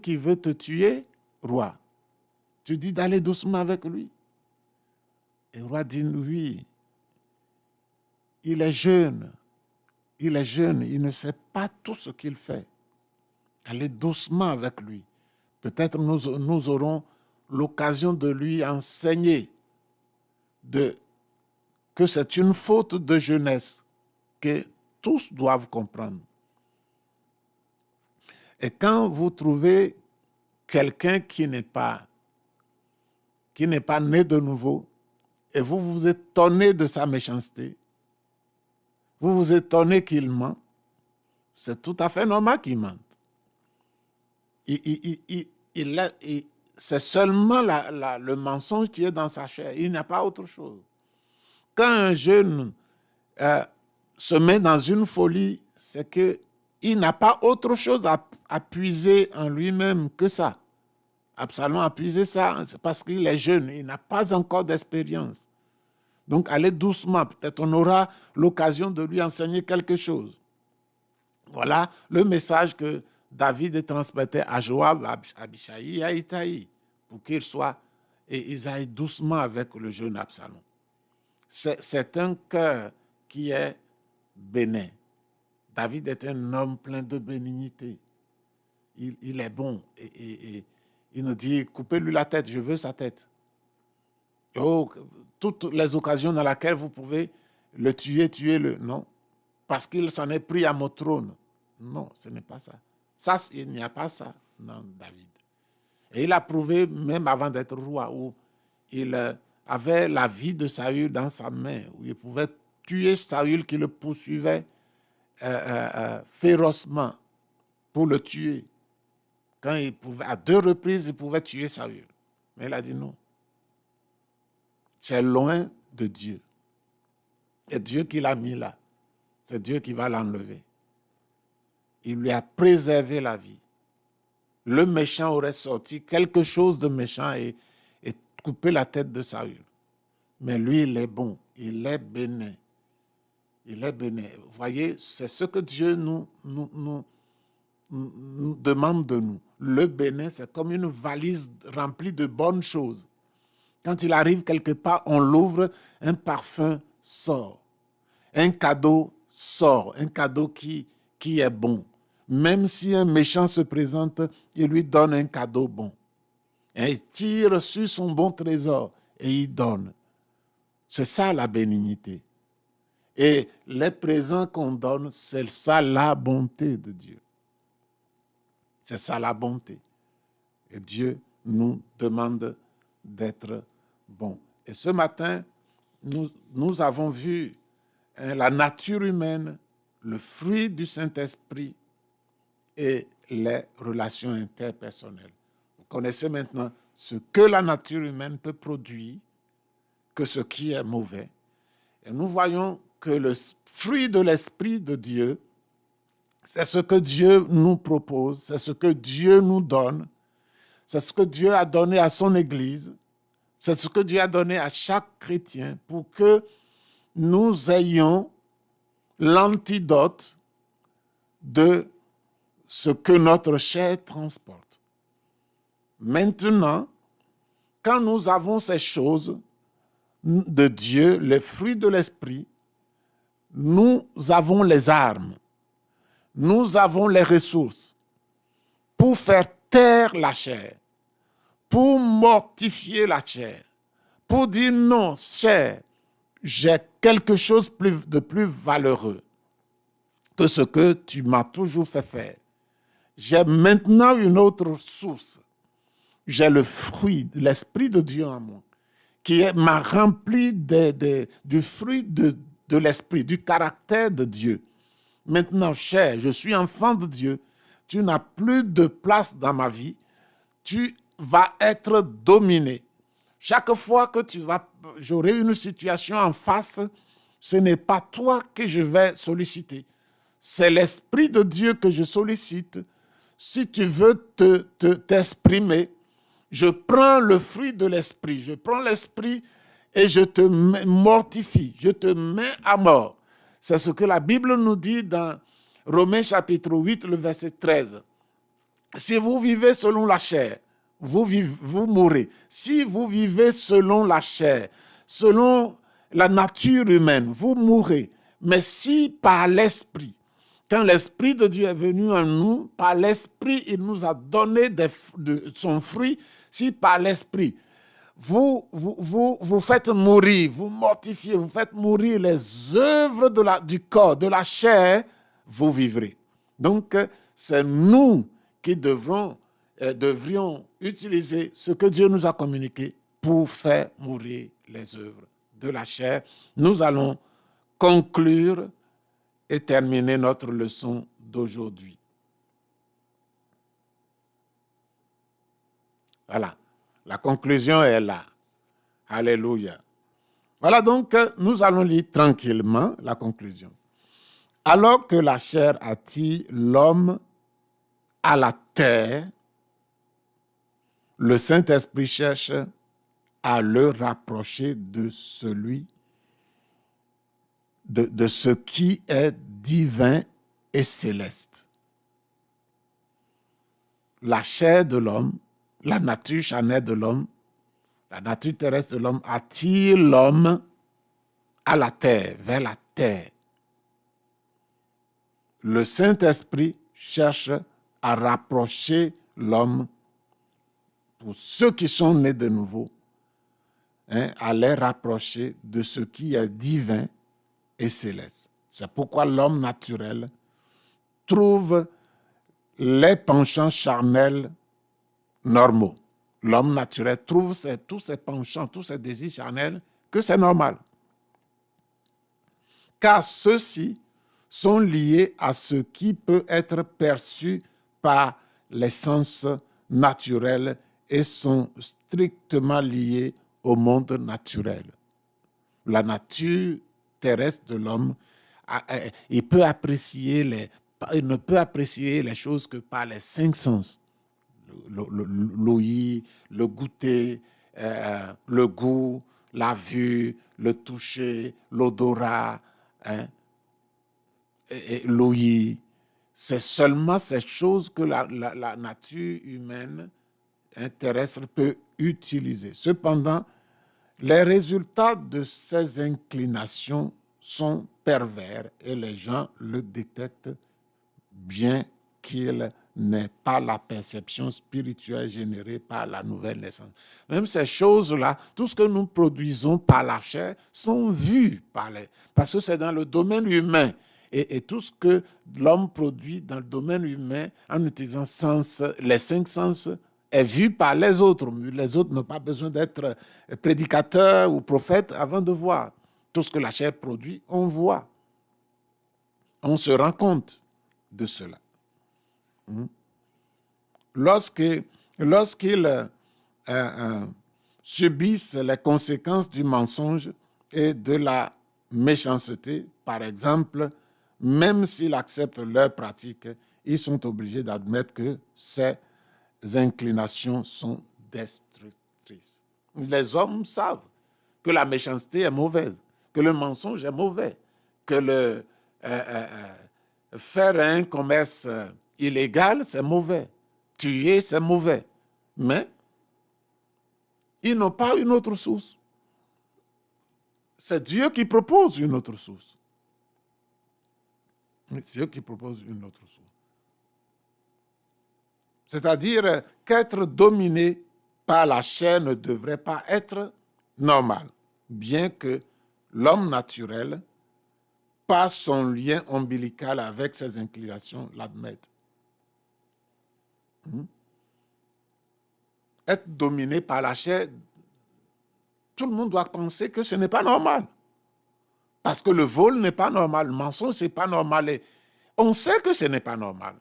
qui veut te tuer, roi. Tu dis d'aller doucement avec lui. Et le roi dit oui. Il est jeune, il ne sait pas tout ce qu'il fait. Allez doucement avec lui. Peut-être nous aurons l'occasion de lui enseigner que c'est une faute de jeunesse que tous doivent comprendre. Et quand vous trouvez quelqu'un qui n'est pas né de nouveau, et vous vous étonnez de sa méchanceté, vous vous étonnez qu'il ment, c'est tout à fait normal qu'il mente. C'est seulement le mensonge qui est dans sa chair. Il n'y a pas autre chose. quand un jeune se met dans une folie, c'est qu'il n'a pas autre chose à puiser en lui-même que ça. Absalom a puisé ça, c'est parce qu'il est jeune, il n'a pas encore d'expérience. Donc, allez doucement, peut-être on aura l'occasion de lui enseigner quelque chose. Voilà le message que David transmettait à Joab, à Abishai et à Itaï, pour qu'ils soient, et ils aillent doucement avec le jeune Absalom. C'est un cœur qui est bénin. David est un homme plein de bénignité. Il est bon. Et il nous dit, coupez-lui la tête, je veux sa tête. Oh, toutes les occasions dans lesquelles vous pouvez le tuer, tuez-le. Non, parce qu'il s'en est pris à mon trône. Non, ce n'est pas ça. Ça, il n'y a pas ça dans David. Et il a prouvé, même avant d'être roi, où il avait la vie de Saül dans sa main, où il pouvait tuer Saül qui le poursuivait férocement pour le tuer. Quand il pouvait, à 2 reprises, il pouvait tuer Saül. Mais il a dit non. C'est loin de Dieu. C'est Dieu qui l'a mis là. C'est Dieu qui va l'enlever. Il lui a préservé la vie. Le méchant aurait sorti quelque chose de méchant et coupé la tête de Saül. Mais lui, il est bon. Il est bénin. Il est bénin. Vous voyez, c'est ce que Dieu nous demande de nous. Le bénin, c'est comme une valise remplie de bonnes choses. Quand il arrive quelque part, on l'ouvre, un parfum sort. Un cadeau sort. Un cadeau qui est bon. Même si un méchant se présente, il lui donne un cadeau bon. Et il tire sur son bon trésor et il donne. C'est ça la bénignité. Et les présents qu'on donne, c'est ça la bonté de Dieu. C'est ça la bonté. Et Dieu nous demande d'être bons. Et ce matin, nous avons vu la nature humaine, le fruit du Saint-Esprit et les relations interpersonnelles. Vous connaissez maintenant ce que la nature humaine peut produire, que ce qui est mauvais. Et nous voyons que le fruit de l'Esprit de Dieu, c'est ce que Dieu nous propose, c'est ce que Dieu nous donne, c'est ce que Dieu a donné à son Église, c'est ce que Dieu a donné à chaque chrétien pour que nous ayons l'antidote de ce que notre chair transporte. Maintenant, quand nous avons ces choses de Dieu, les fruits de l'Esprit, nous avons les armes, nous avons les ressources pour faire taire la chair, pour mortifier la chair, pour dire non, chair, j'ai quelque chose de plus valeureux que ce que tu m'as toujours fait faire. J'ai maintenant une autre source. J'ai le fruit de l'Esprit de Dieu en moi, qui m'a rempli du fruit de l'Esprit, du caractère de Dieu. Maintenant, cher, je suis enfant de Dieu. Tu n'as plus de place dans ma vie. Tu vas être dominé. Chaque fois que j'aurai une situation en face, ce n'est pas toi que je vais solliciter. C'est l'Esprit de Dieu que je sollicite. Si tu veux t'exprimer, je prends le fruit de l'Esprit. Je prends l'Esprit et je te mortifie. Je te mets à mort. C'est ce que la Bible nous dit dans Romains chapitre 8, le verset 13. Si vous vivez selon la chair, vous mourrez. Si vous vivez selon la chair, selon la nature humaine, vous mourrez. Mais si par l'Esprit, quand l'Esprit de Dieu est venu en nous, par l'Esprit, il nous a donné son fruit. Si par l'Esprit, vous faites mourir, vous mortifiez, vous faites mourir les œuvres du corps, de la chair, vous vivrez. Donc, c'est nous qui devrions utiliser ce que Dieu nous a communiqué pour faire mourir les œuvres de la chair. Nous allons conclure et terminer notre leçon d'aujourd'hui. Voilà, la conclusion est là. Alléluia. Voilà donc, nous allons lire tranquillement la conclusion. Alors que la chair attire l'homme à la terre, le Saint-Esprit cherche à le rapprocher de de ce qui est divin et céleste. La chair de l'homme, la nature charnelle de l'homme, la nature terrestre de l'homme attire l'homme à la terre, vers la terre. Le Saint-Esprit cherche à rapprocher l'homme, pour ceux qui sont nés de nouveau, à les rapprocher de ce qui est divin et céleste. C'est pourquoi l'homme naturel trouve les penchants charnels normaux. L'homme naturel trouve tous ses penchants, tous ses désirs charnels, que c'est normal. Car ceux-ci sont liés à ce qui peut être perçu par les sens naturels et sont strictement liés au monde naturel. La nature terrestre de l'homme, il ne peut apprécier les choses que par les 5 sens. L'ouïe, le goûter, le goût, la vue, le toucher, l'odorat, et l'ouïe. C'est seulement ces choses que la nature humaine terrestre peut utiliser. Cependant, les résultats de ces inclinations sont pervers et les gens le détectent, bien qu'il n'ait pas la perception spirituelle générée par la nouvelle naissance. Même ces choses-là, tout ce que nous produisons par la chair, sont vues parce que c'est dans le domaine humain. Et tout ce que l'homme produit dans le domaine humain, en utilisant les 5 sens, est vu par les autres. Les autres n'ont pas besoin d'être prédicateurs ou prophètes avant de voir. Tout ce que la chair produit, on voit. On se rend compte de cela. Lorsqu'ils subissent les conséquences du mensonge et de la méchanceté, par exemple, même s'ils acceptent leur pratique, ils sont obligés d'admettre que ces inclinations sont destructrices. Les hommes savent que la méchanceté est mauvaise, que le mensonge est mauvais, que faire un commerce illégal, c'est mauvais. Tuer, c'est mauvais. Mais ils n'ont pas une autre source. C'est Dieu qui propose une autre source. C'est Dieu qui propose une autre source. C'est-à-dire qu'être dominé par la chair ne devrait pas être normal, bien que l'homme naturel, par son lien ombilical avec ses inclinations, l'admette. Être dominé par la chair, tout le monde doit penser que ce n'est pas normal. Parce que le vol n'est pas normal, le mensonge, ce n'est pas normal. Et on sait que ce n'est pas normal.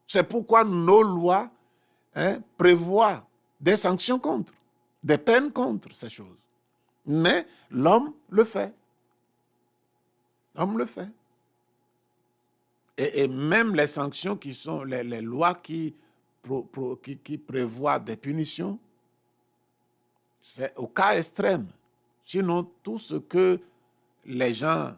C'est pourquoi nos lois prévoient des sanctions contre, des peines contre ces choses. Mais l'homme le fait. L'homme le fait. Et même les sanctions qui sont les lois qui prévoient des punitions, c'est au cas extrême. Sinon, tout ce que les gens...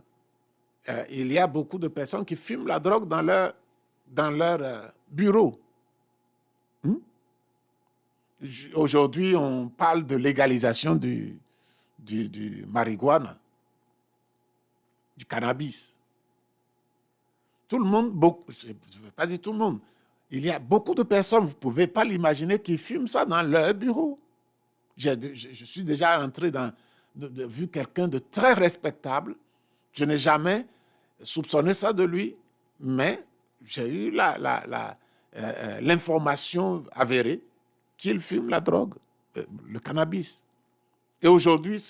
il y a beaucoup de personnes qui fument la drogue dans leur bureau. Aujourd'hui, on parle de légalisation du marijuana, du cannabis. Tout le monde, je ne veux pas dire tout le monde, il y a beaucoup de personnes, vous ne pouvez pas l'imaginer, qui fument ça dans leur bureau. Je suis déjà entré vu quelqu'un de très respectable. Je n'ai jamais soupçonné ça de lui, mais j'ai eu l'information avérée qu'il fume la drogue, le cannabis. Et aujourd'hui,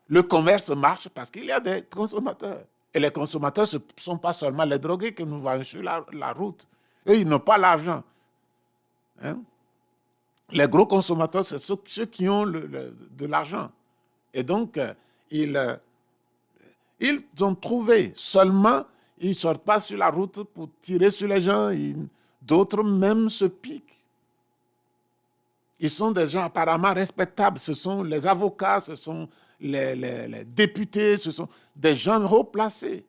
le commerce marche parce qu'il y a des consommateurs. Et les consommateurs, ce ne sont pas seulement les drogués que nous voyons sur la route. Eux, ils n'ont pas l'argent. Les gros consommateurs, c'est ceux qui ont de l'argent. Et donc, ils ont trouvé. Seulement, ils ne sortent pas sur la route pour tirer sur les gens. D'autres même se piquent. Ils sont des gens apparemment respectables. Ce sont les avocats, ce sont les députés, ce sont des gens haut placés.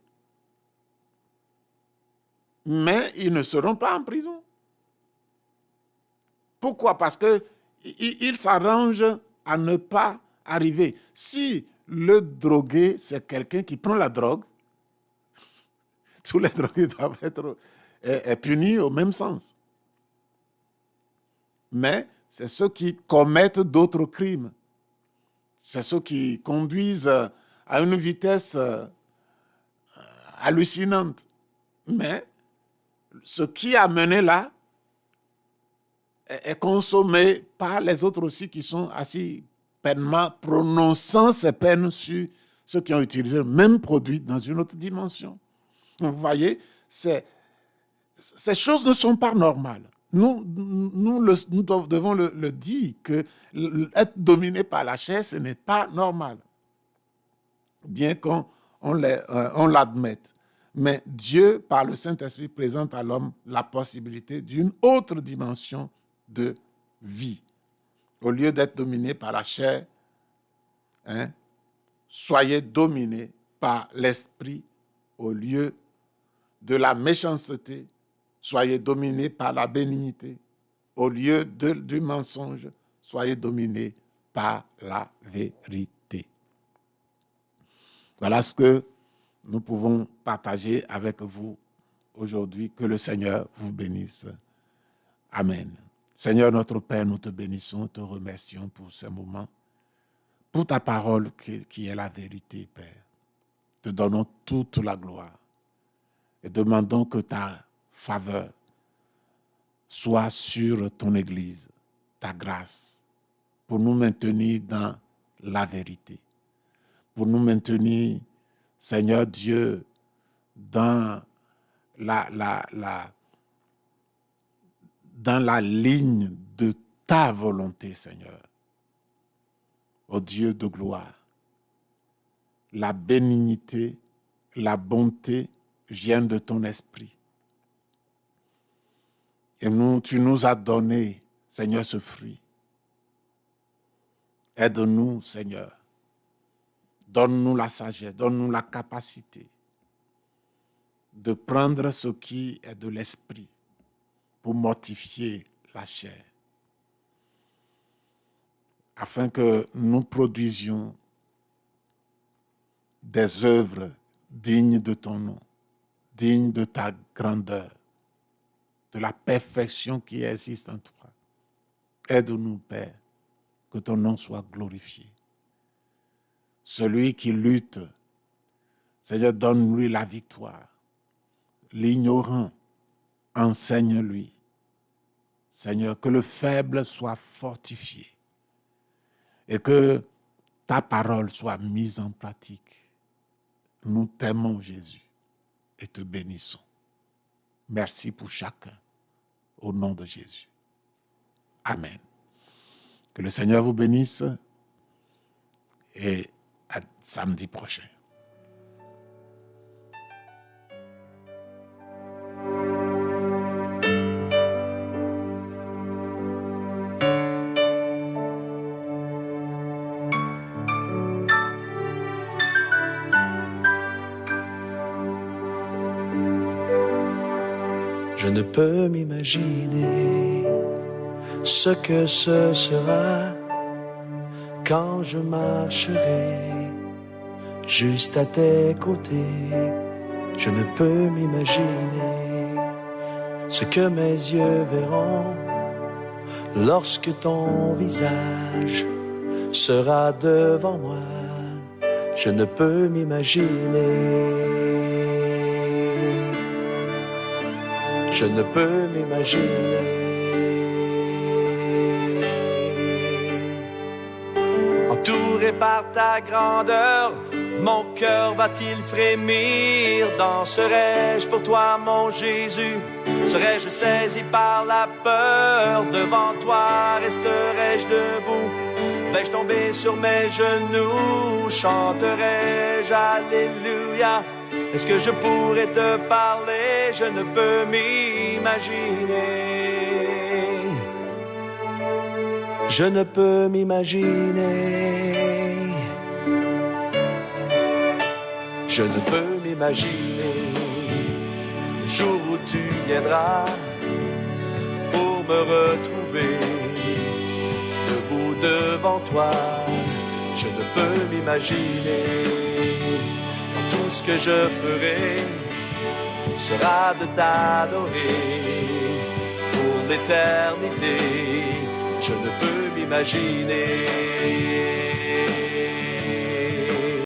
Mais ils ne seront pas en prison. Pourquoi? Parce qu'ils s'arrangent à ne pas arriver. Si le drogué, c'est quelqu'un qui prend la drogue, tous les drogués doivent être punis au même sens. Mais c'est ceux qui commettent d'autres crimes. C'est ceux qui conduisent à une vitesse hallucinante. Mais ce qui a mené là est consommé par les autres aussi qui sont assis pleinement prononçant ces peines sur ceux qui ont utilisé le même produit dans une autre dimension. Vous voyez, ces choses ne sont pas normales. Nous devons le dire, que être dominé par la chair, ce n'est pas normal. Bien qu'on l'admette. Mais Dieu, par le Saint-Esprit, présente à l'homme la possibilité d'une autre dimension de vie. Au lieu d'être dominé par la chair, soyez dominés par l'esprit. Au lieu de la méchanceté, soyez dominés par la bénignité. Au lieu du mensonge, soyez dominés par la vérité. Voilà ce que nous pouvons partager avec vous aujourd'hui. Que le Seigneur vous bénisse. Amen. Seigneur notre Père, nous te bénissons, te remercions pour ces moments, pour ta parole qui est la vérité, Père. Te donnons toute la gloire et demandons que ta faveur soit sur ton Église, ta grâce, pour nous maintenir dans la vérité, pour nous maintenir, Seigneur Dieu, dans dans la ligne de ta volonté, Seigneur. Ô Dieu de gloire, la bénignité, la bonté viennent de ton esprit. Et tu nous as donné, Seigneur, ce fruit. Aide-nous, Seigneur. Donne-nous la sagesse, donne-nous la capacité de prendre ce qui est de l'esprit pour mortifier la chair, afin que nous produisions des œuvres dignes de ton nom, dignes de ta grandeur, de la perfection qui existe en toi. Aide-nous, Père, que ton nom soit glorifié. Celui qui lutte, Seigneur, donne-lui la victoire. L'ignorant, enseigne-lui. Seigneur, que le faible soit fortifié et que ta parole soit mise en pratique. Nous t'aimons, Jésus, et te bénissons. Merci pour chacun, au nom de Jésus. Amen. Que le Seigneur vous bénisse et à samedi prochain. Je ne peux m'imaginer ce que ce sera quand je marcherai juste à tes côtés. Je ne peux m'imaginer ce que mes yeux verront lorsque ton visage sera devant moi. Je ne peux m'imaginer. Je ne peux m'imaginer. Entouré par ta grandeur, mon cœur va-t-il frémir? Danserai-je pour toi, mon Jésus? Serai-je saisi par la peur? Devant toi resterai-je debout? Vais-je tomber sur mes genoux, chanterai-je Alléluia? Est-ce que je pourrais te parler? Je ne peux m'imaginer. Je ne peux m'imaginer. Je ne peux m'imaginer le jour où tu viendras pour me retrouver debout devant toi. Je ne peux m'imaginer. Tout ce que je ferai sera de t'adorer pour l'éternité. Je ne peux m'imaginer.